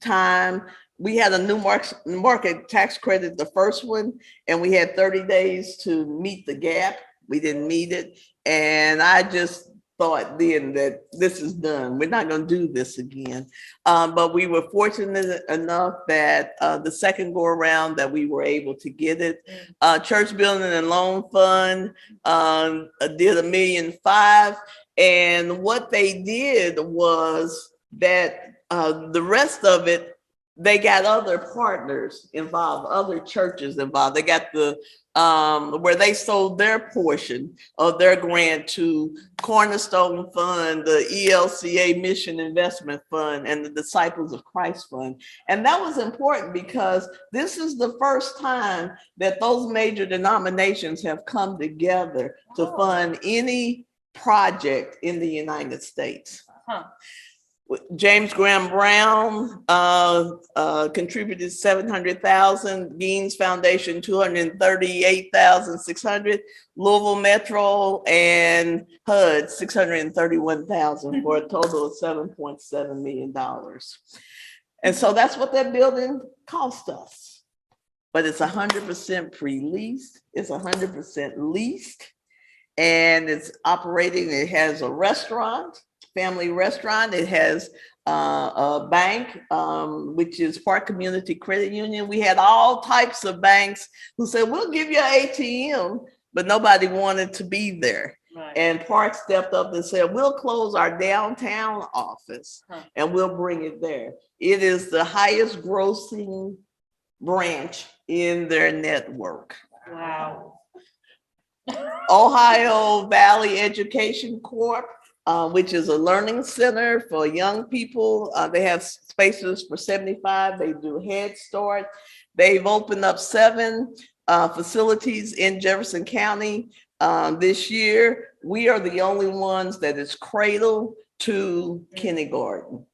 time. We had a new market tax credit, the first one, and we had 30 days to meet the gap. We didn't meet it. And I just thought then that this is done. We're not going to do this again. But we were fortunate enough that the second go around that we were able to get it. Church Building and Loan Fund did $1.5 million. And what they did was that the rest of it, they got other partners involved, other churches involved. They got the where they sold their portion of their grant to Cornerstone Fund, the ELCA Mission Investment Fund, and the Disciples of Christ Fund. And that was important because this is the first time that those major denominations have come together to fund any project in the United States. James Graham Brown contributed $700,000. Genes Foundation $238,600. Louisville Metro and HUD $631,000 for a total of $7.7 million. And so that's what that building cost us. But it's 100% pre-leased. It's 100% leased, and it's operating. It has a restaurant. Family restaurant. It has a bank, which is Park Community Credit Union. We had all types of banks who said, we'll give you an ATM, but nobody wanted to be there. Right. And Park stepped up and said, we'll close our downtown office and we'll bring it there. It is the highest grossing branch in their network. Wow. Ohio Valley Education Corp., which is a learning center for young people. They have spaces for 75. They do Head Start. They've opened up 7 facilities in Jefferson County this year. We are the only ones that is cradle to kindergarten.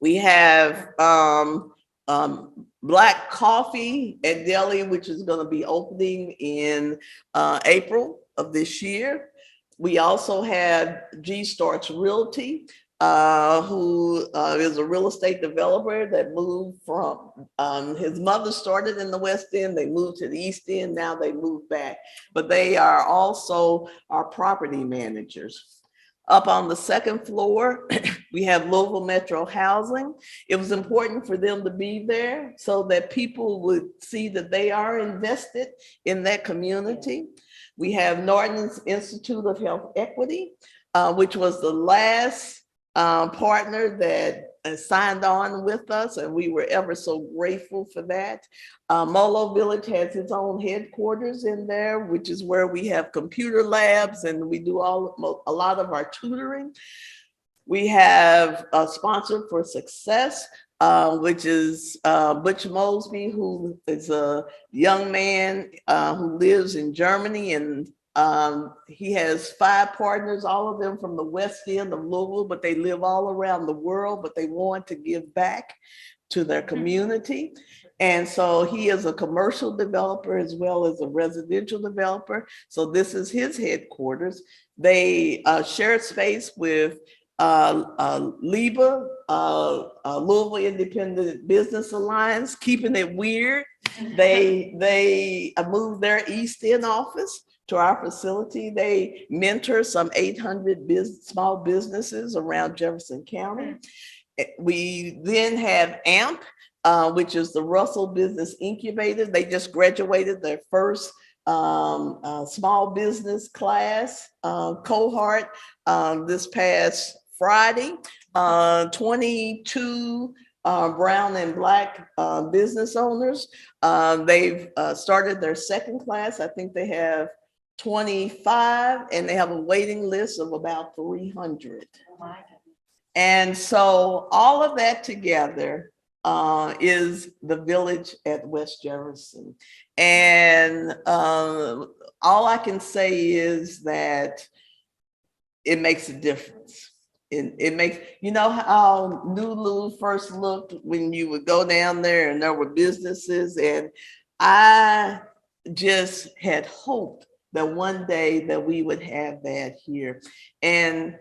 We have Black Coffee at Delhi, which is going to be opening in April of this year. We also had G Starts Realty, who is a real estate developer that moved from, his mother started in the West End, they moved to the East End, now they moved back. But they are also our property managers. Up on the second floor, we have Louisville Metro Housing. It was important for them to be there so that people would see that they are invested in that community. We have Norton's Institute of Health Equity, which was the last partner that signed on with us, and we were ever so grateful for that. MOLO Village has its own headquarters in there, which is where we have computer labs and we do a lot of our tutoring. We have a Sponsor for Success, which is Butch Mosby, who is a young man who lives in Germany, and he has 5 partners, all of them from the West End of Louisville, but they live all around the world, but they want to give back to their community. And so he is a commercial developer as well as a residential developer. So this is his headquarters. They share space with LIBA, Louisville Independent Business Alliance, keeping it weird. They moved their East End office to our facility. They mentor some 800 small businesses around Jefferson County. We then have AMP, which is the Russell Business Incubator. They just graduated their first small business class cohort this past Friday. 22 brown and black business owners. They've started their second class. I think they have 25, and they have a waiting list of about 300. Oh my goodness. And so all of that together is the village at West Jefferson. And all I can say is that it makes a difference. It makes, you know how Nulu first looked when you would go down there and there were businesses, and I just had hoped that one day that we would have that here. And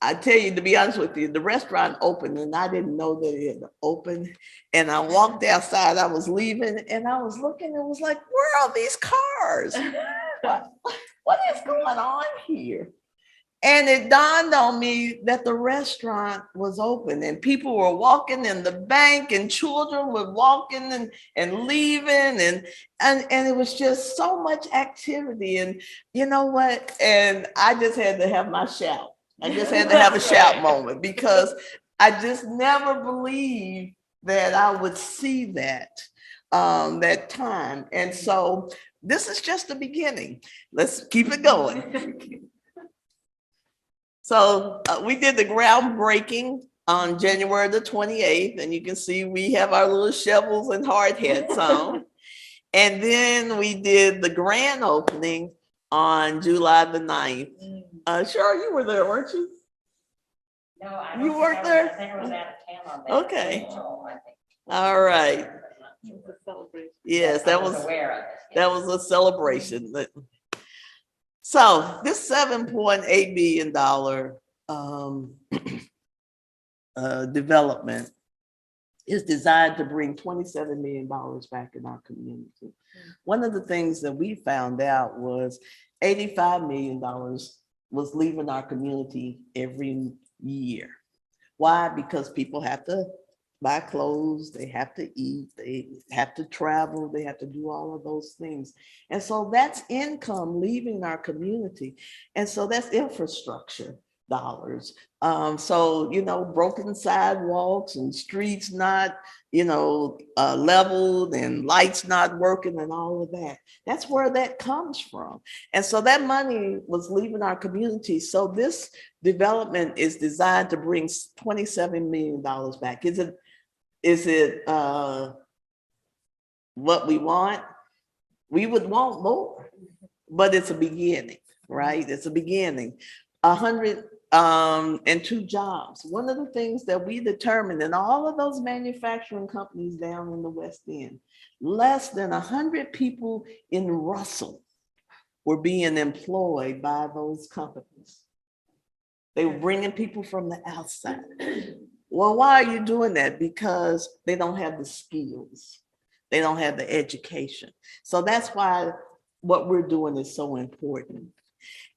I tell you, to be honest with you, the restaurant opened and I didn't know that it had opened. And I walked outside, I was leaving and I was looking and was like, where are these cars? What is going on here? And it dawned on me that the restaurant was open and people were walking in the bank and children were walking and leaving and it was just so much activity. And you know what? And I just had to have my shout. I just had to have a shout moment because I just never believed that I would see that that time. And so this is just the beginning. Let's keep it going. So we did the groundbreaking on January the 28th, and you can see we have our little shovels and hard hats on. And then we did the grand opening on July the 9th. Cheryl, you were there, weren't you? No, I You don't weren't think I was- there? I think I was out of town on that. Okay. Rachel, I think. All right. Yes, that I was aware of it. that was a celebration. So this $7.8 billion development is designed to bring $27 million back in our community. One of the things that we found out was $85 million was leaving our community every year. Why? Because people have to buy clothes, they have to eat, they have to travel, they have to do all of those things. And so that's income leaving our community. And so that's infrastructure dollars. So, you know, broken sidewalks and streets not, you know, leveled and lights not working and all of that. That's where that comes from. And so that money was leaving our community. So this development is designed to bring $27 million back. Is it what we want? We would want more, but it's a beginning, right? It's a beginning. 102 jobs. One of the things that we determined in all of those manufacturing companies down in the West End, less than 100 people in Russell were being employed by those companies. They were bringing people from the outside. Well, why are you doing that? Because they don't have the skills. They don't have the education. So that's why what we're doing is so important.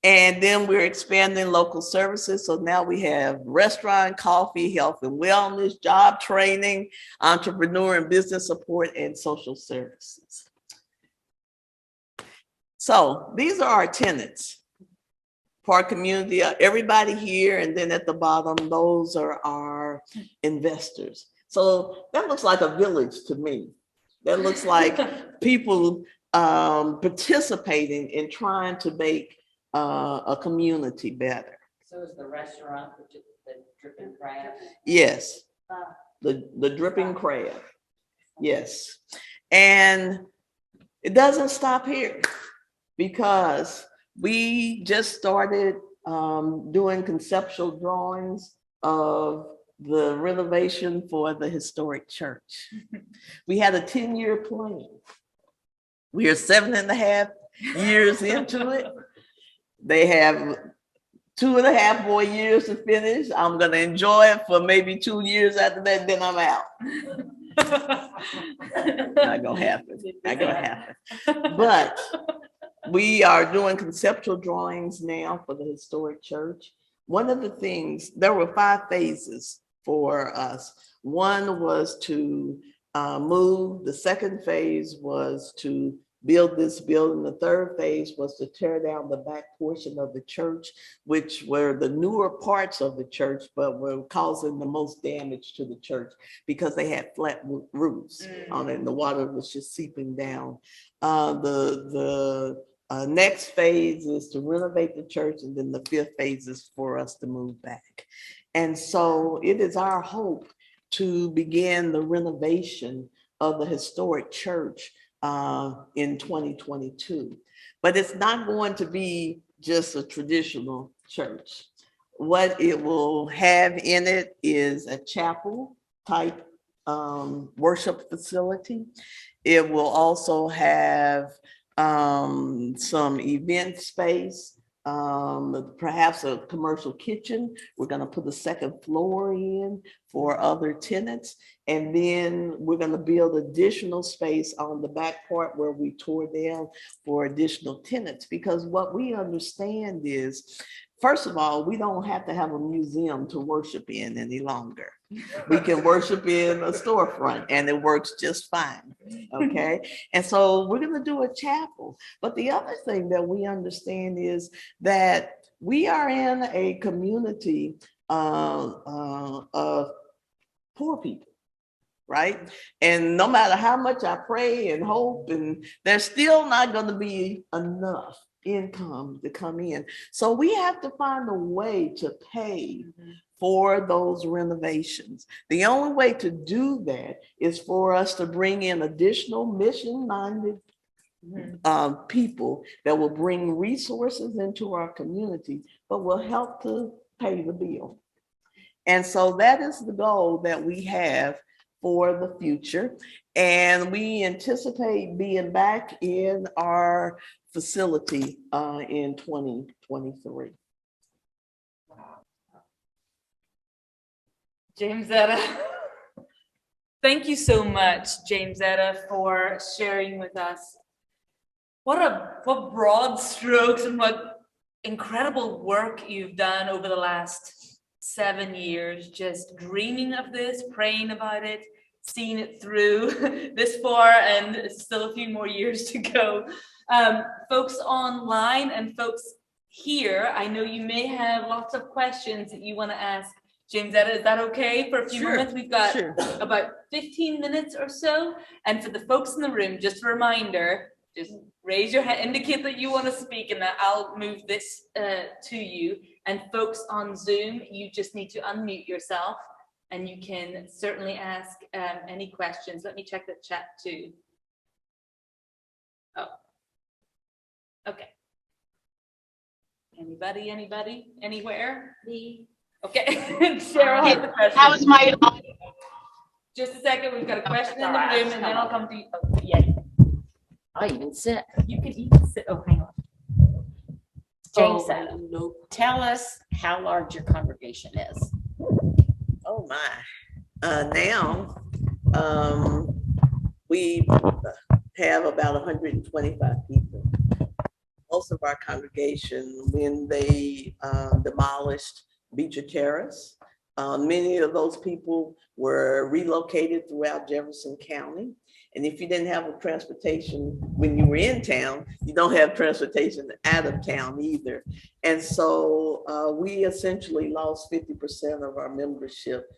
And then we're expanding local services. So now we have restaurant, coffee, health and wellness, job training, entrepreneur and business support, and social services. So these are our tenants for our community, everybody here, and then at the bottom, those are our investors. So that looks like a village to me. That looks like people participating in trying to make a community better. So is the restaurant, which is the Dripping Crab? Yes, the Dripping Crab. Yes, and it doesn't stop here because we just started doing conceptual drawings of the renovation for the historic church. We had a 10-year plan. We are 7.5 years into it. They have 2.5 more years to finish. I'm going to enjoy it for maybe 2 years after that, then I'm out. Not gonna happen. Not gonna happen. But we are doing conceptual drawings now for the historic church. One of the things, there were 5 phases for us. One was to move. The second phase was to build this building. The third phase was to tear down the back portion of the church, which were the newer parts of the church, but were causing the most damage to the church because they had flat roofs on it and the water was just seeping down. The next phase is to renovate the church, and then the 5th phase is for us to move back. And so it is our hope to begin the renovation of the historic church in 2022. But it's not going to be just a traditional church. What it will have in it is a chapel type worship facility. It will also have some event space, perhaps a commercial kitchen. We're going to put a 2nd floor in for other tenants. And then we're going to build additional space on the back part where we tore down for additional tenants. Because what we understand is, first of all, we don't have to have a museum to worship in any longer. We can worship in a storefront and it works just fine. Okay. And so we're going to do a chapel. But the other thing that we understand is that we are in a community of poor people. Right. And no matter how much I pray and hope, and there's still not going to be enough income to come in. So we have to find a way to pay for those renovations. The only way to do that is for us to bring in additional mission-minded people that will bring resources into our community, but will help to pay the bill. And so that is the goal that we have for the future. And we anticipate being back in our facility in 2023. Jamesetta, thank you so much, Jamesetta, for sharing with us. What broad strokes and what incredible work you've done over the last 7 years, just dreaming of this, praying about it, seeing it through this far, and still a few more years to go. Folks online and folks here, I know you may have lots of questions that you want to ask Jamesetta. Is that okay for a few moments? We've got about 15 minutes or so. And for the folks in the room, just a reminder, just raise your hand, indicate that you want to speak, and that I'll move this to you. And folks on Zoom, you just need to unmute yourself and you can certainly ask any questions. Let me check the chat too. Oh, okay. Anybody, anywhere? Me. Okay, Cheryl has the question. How's my audio? Just a second, we've got a question in the room and then I'll come to you. Oh, yeah. I'll even sit. You can even sit, oh, hang on. Jamesetta, tell us how large your congregation is. Oh my. Now we have about 125 people. Most of our congregation, when they demolished Beecher Terrace, many of those people were relocated throughout Jefferson County. And if you didn't have a transportation when you were in town, you don't have transportation out of town either. And so we essentially lost 50% of our membership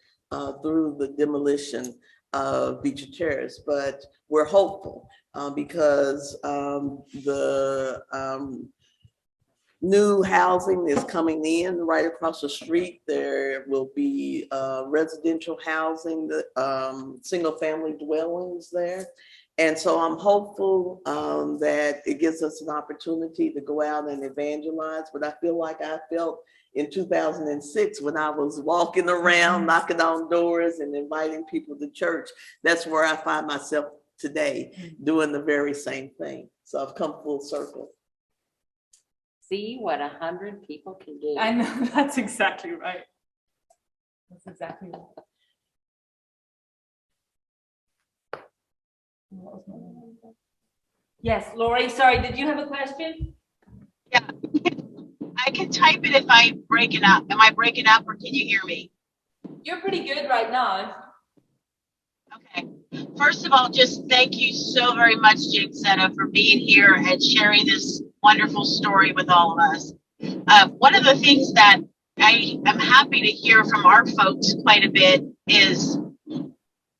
through the demolition of Beecher Terrace. But we're hopeful because the new housing is coming in right across the street. There will be residential housing, single family dwellings there. And so I'm hopeful that it gives us an opportunity to go out and evangelize. But I feel like I felt in 2006 when I was walking around, knocking on doors and inviting people to church. That's where I find myself today, doing the very same thing. So I've come full circle. See what 100 people can do. I know, that's exactly right. That's exactly right. Yes, Lori, sorry, did you have a question? Yeah, I can type it if I break it up. Am I breaking up or can you hear me? You're pretty good right now. Okay. First of all, just thank you so very much, Jamesetta, for being here and sharing this wonderful story with all of us. One of the things that I am happy to hear from our folks quite a bit is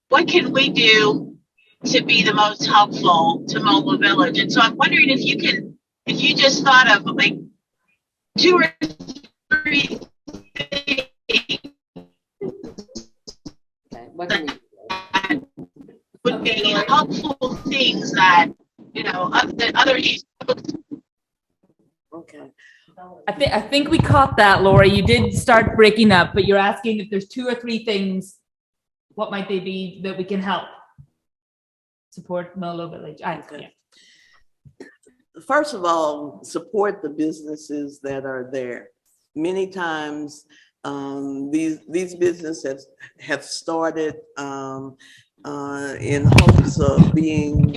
what can we do to be the most helpful to MOLO Village? And so I'm wondering if you just thought of like 2 or 3 things What do we? that would be helpful things that, that other Okay. I think we caught that, Lori. You did start breaking up, but you're asking if there's 2 or 3 things, what might they be that we can help support MOLO Village? Okay. First of all, support the businesses that are there. Many times, these businesses have started in hopes of being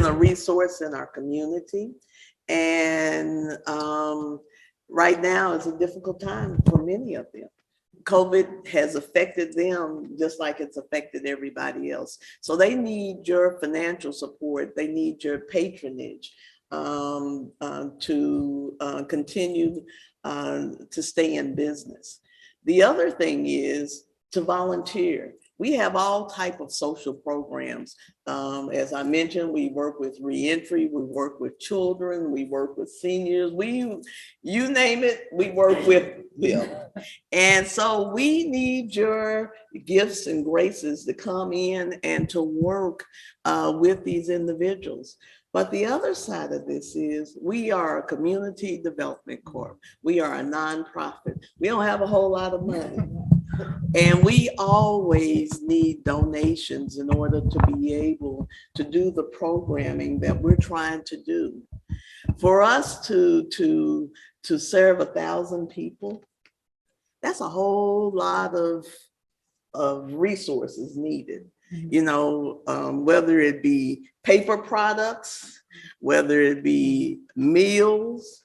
a resource in our community. And right now is a difficult time for many of them. COVID has affected them just like it's affected everybody else. So they need your financial support. They need your patronage to continue to stay in business. The other thing is to volunteer. We have all type of social programs. As I mentioned, we work with reentry, we work with children, we work with seniors, you name it, we work with them. And so we need your gifts and graces to come in and to work with these individuals. But the other side of this is we are a community development corp. We are a nonprofit. We don't have a whole lot of money. And we always need donations in order to be able to do the programming that we're trying to do. For us to serve 1,000 people, that's a whole lot of resources needed. Whether it be paper products, whether it be meals,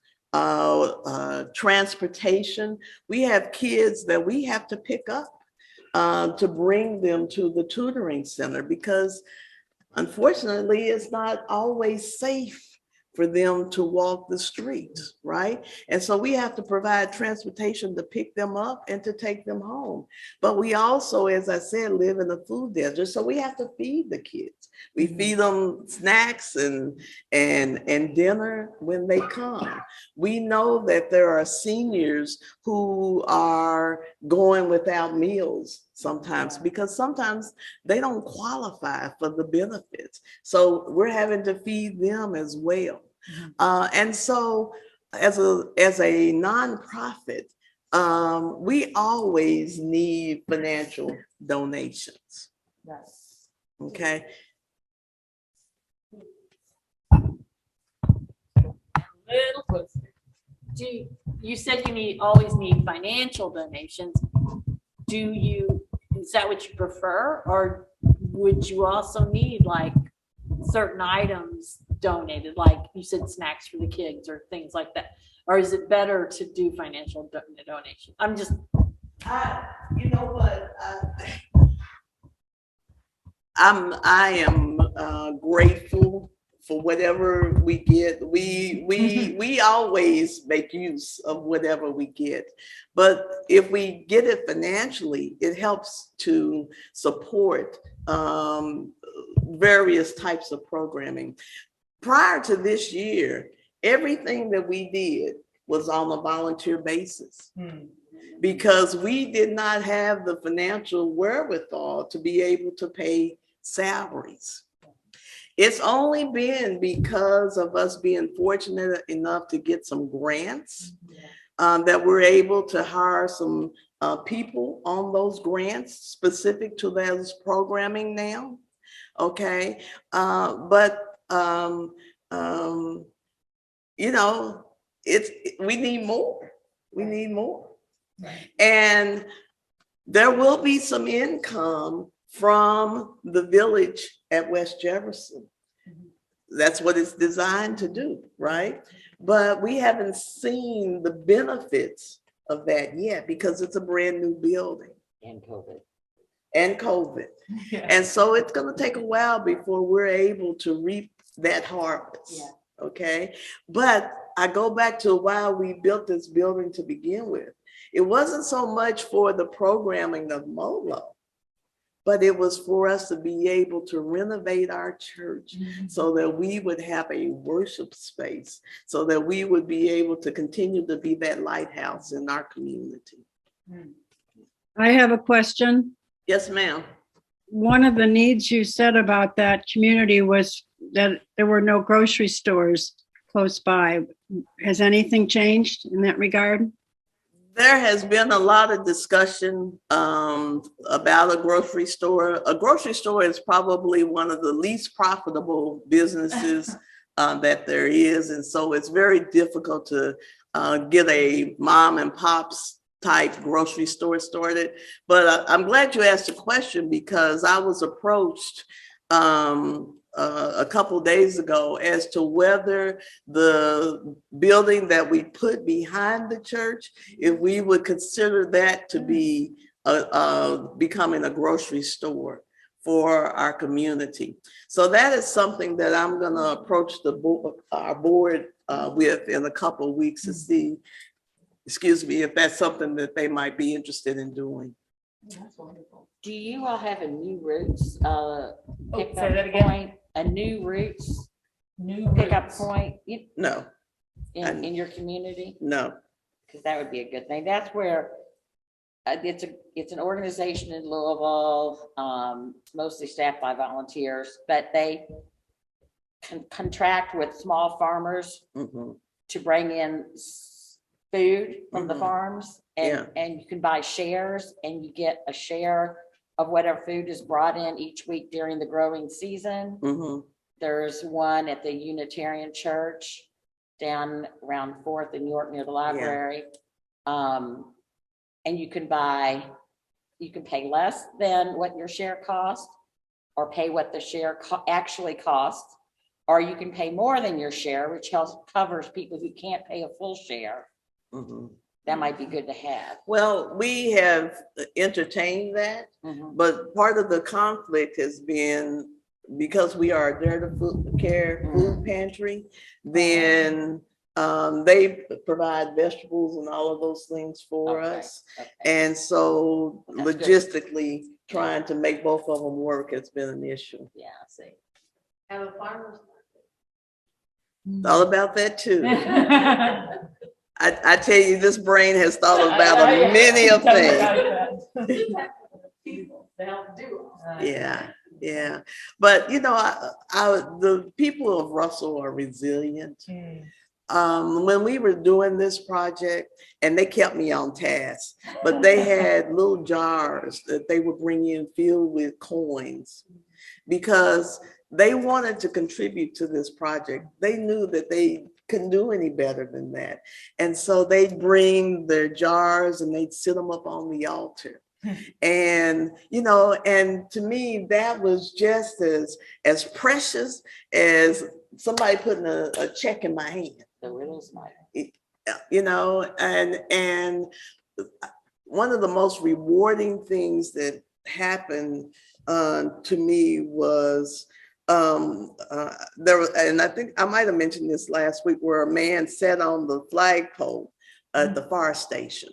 transportation. We have kids that we have to pick up to bring them to the tutoring center because unfortunately it's not always safe for them to walk the streets, right? And so we have to provide transportation to pick them up and to take them home. But we also, as I said, live in a food desert, so we have to feed the kids. We feed them snacks and dinner when they come. We know that there are seniors who are going without meals sometimes because sometimes they don't qualify for the benefits. So we're having to feed them as well. And so as a nonprofit, we always need financial donations. Yes. Okay. Little closer. You said you always need financial donations. Is that what you prefer? Or would you also need like certain items donated, like you said, snacks for the kids or things like that? Or is it better to do financial donation? You know what? I am grateful for whatever we get. We always make use of whatever we get, but if we get it financially, it helps to support various types of programming. Prior to this year, everything that we did was on a volunteer basis because we did not have the financial wherewithal to be able to pay salaries. It's only been because of us being fortunate enough to get some grants that we're able to hire some people on those grants specific to those programming now. Okay, but we need more. We need more, and there will be some income from the village at West Jefferson. That's what it's designed to do, right? But we haven't seen the benefits of that yet because it's a brand new building. And COVID. And COVID. And so it's going to take a while before we're able to reap that harvest. Yeah. Okay. But I go back to why we built this building to begin with. It wasn't so much for the programming of MOLO, but it was for us to be able to renovate our church so that we would have a worship space, so that we would be able to continue to be that lighthouse in our community. I have a question. Yes, ma'am. One of the needs you said about that community was that there were no grocery stores close by. Has anything changed in that regard? There has been a lot of discussion about a grocery store. A grocery store is probably one of the least profitable businesses that there is. And so it's very difficult to get a mom and pop's type grocery store started. But I'm glad you asked the question because I was approached a couple days ago as to whether the building that we put behind the church, if we would consider that to be becoming a grocery store for our community. So that is something that I'm going to approach our board with in a couple of weeks to see, if that's something that they might be interested in doing. That's wonderful. Do you all have a new roots say that again. point? A new roots New pickup roots. point No, in your community? no. Because that would be a good thing. That's where it's an organization in Louisville, mostly staffed by volunteers, but they contract with small farmers Mhm. to bring in food from the Mhm. farms, Yeah. and you can buy shares, and you get a share of whatever food is brought in each week during the growing season. Mhm. There's one at the Unitarian Church down around 4th in York near the library. And you can pay less than what your share cost, or pay what the share actually costs, or you can pay more than your share, which covers people who can't pay a full share. Mhm. That might be good to have. Well, we have entertained that, but part of the conflict has been because we are a Dare to Food Care food pantry, then they provide vegetables and all of those things for Okay, us. okay. And so That's good. logistically, trying to make both of them work has been an issue. Yeah, I see. Have a farmer's Thought about that too. I tell you, this brain has thought about many a thing. Yeah, yeah. But you know, the people of Russell are resilient. When we were doing this project, and they kept me on task, but they had little jars that they would bring in filled with coins because they wanted to contribute to this project. They knew that they couldn't do any better than that. And so they'd bring their jars and they'd sit them up on the altar. And, you know, and to me, that was just as precious as somebody putting a check in my hand. The riddles might. You know, and one of the most rewarding things that happened to me was there was, and I think I might have mentioned this last week, where a man sat on the flagpole at the fire station,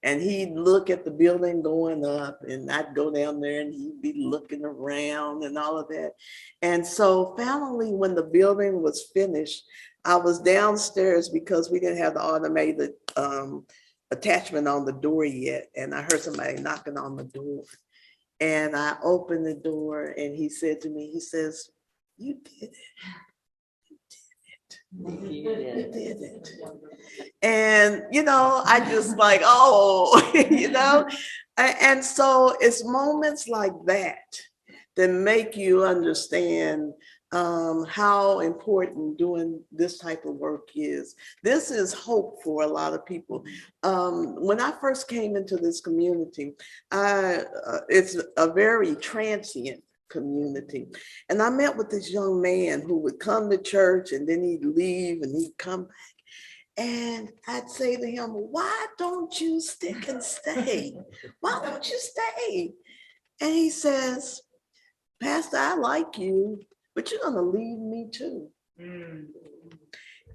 and he'd look at the building going up, and I'd go down there and he'd be looking around and all of that. And so finally, when the building was finished, I was downstairs because we didn't have the automated attachment on the door yet. And I heard somebody knocking on the door. And I opened the door and he said to me, he says, "You did it. You did it. And, you know, I just like, oh, you know, and so it's moments like that that make you understand how important doing this type of work is. This is hope for a lot of people. When I first came into this community, it's a very transient community. And I met with this young man who would come to church and then he'd leave and he'd come back. And I'd say to him, why don't you stick and stay? Why don't you stay? And he says, Pastor, I like you, but you're gonna leave me too.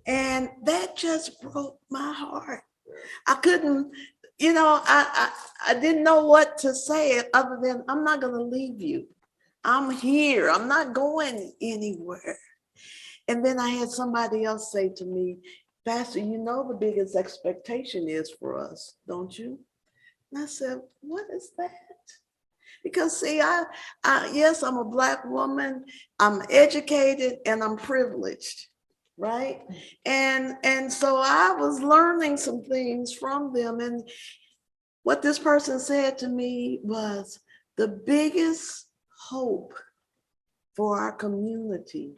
And that just broke my heart. I couldn't, I didn't know what to say other than I'm not gonna leave you. I'm here, I'm not going anywhere. And then I had somebody else say to me, Pastor, you know the biggest expectation is for us, don't you? And I said, what is that? Because see, yes, I'm a Black woman, I'm educated and I'm privileged, right? And so I was learning some things from them. And what this person said to me was, the biggest hope for our community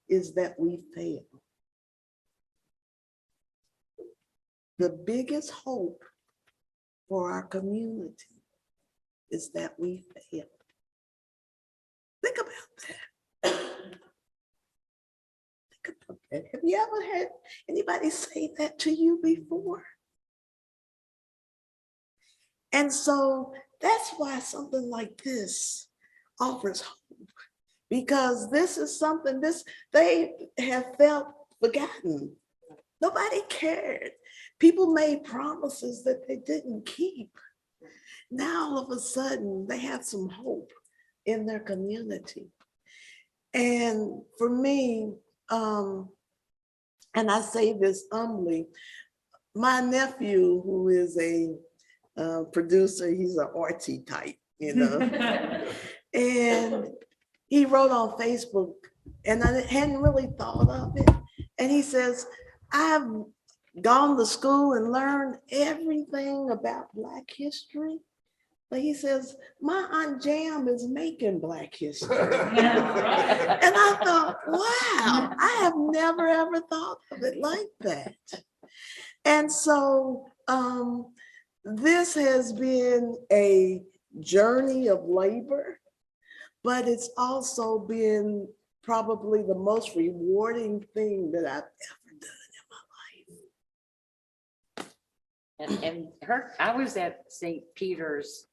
is that we fail. The biggest hope for our community is that we fail. Think about that. Think about that. Have you ever had anybody say that to you before? And so that's why something like this offers hope, because this is something they have felt forgotten. Nobody cared. People made promises that they didn't keep. Now all of a sudden they have some hope in their community. And for me, and I say this humbly, my nephew, who is a producer, he's an artsy type, and he wrote on Facebook, and I hadn't really thought of it. And he says, I've gone to school and learned everything about Black history. But he says, my Aunt Jam is making Black history. And I thought, wow, I have never, ever thought of it like that. And so this has been a journey of labor, but it's also been probably the most rewarding thing that I've ever done in my life. I was at St. Peter's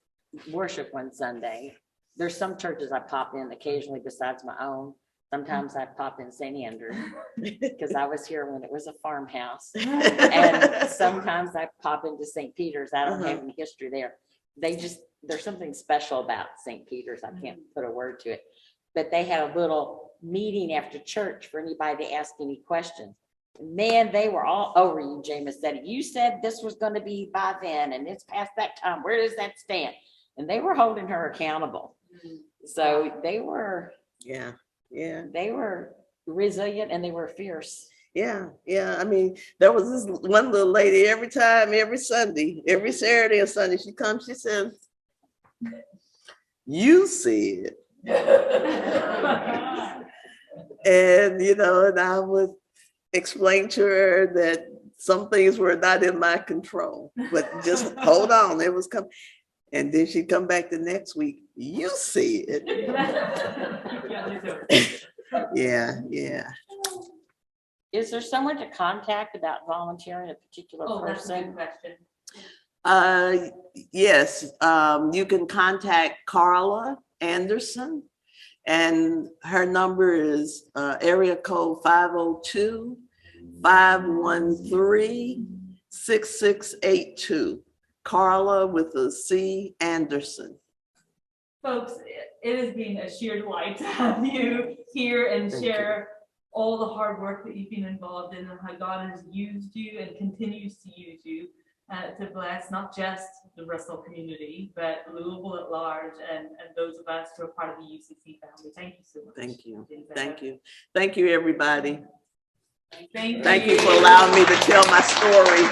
worship one Sunday. There's some churches I pop in occasionally besides my own. Sometimes I pop in St. Andrew because I was here when it was a farmhouse. And sometimes I pop into St. Peter's. I don't have any history there. There's something special about St. Peter's. I can't put a word to it. But they had a little meeting after church for anybody to ask any questions. Man, they were all over you, Jamesetta. You said this was going to be by then, and it's past that time. Where does that stand? And they were holding her accountable. So they were, they were resilient and they were fierce. Yeah. I mean, there was this one little lady every Sunday, every Saturday or Sunday, she comes, she says, you said. And, and I would explain to her that some things were not in my control, but just hold on, it was coming. And then she'd come back the next week, you said. Yeah. Is there someone to contact about volunteering a particular person? That's a good question. Yes, you can contact Carla Anderson, and her number is area code 502-513-6682. Carla with a C, Anderson. Folks, it has been a sheer delight to have you here and share all the hard work that you've been involved in and how God has used you and continues to use you to bless not just the Russell community, but Louisville at large and those of us who are part of the UCC family. Thank you so much. Thank you. Thank you. Thank you, everybody. Thank you for allowing me to tell my story.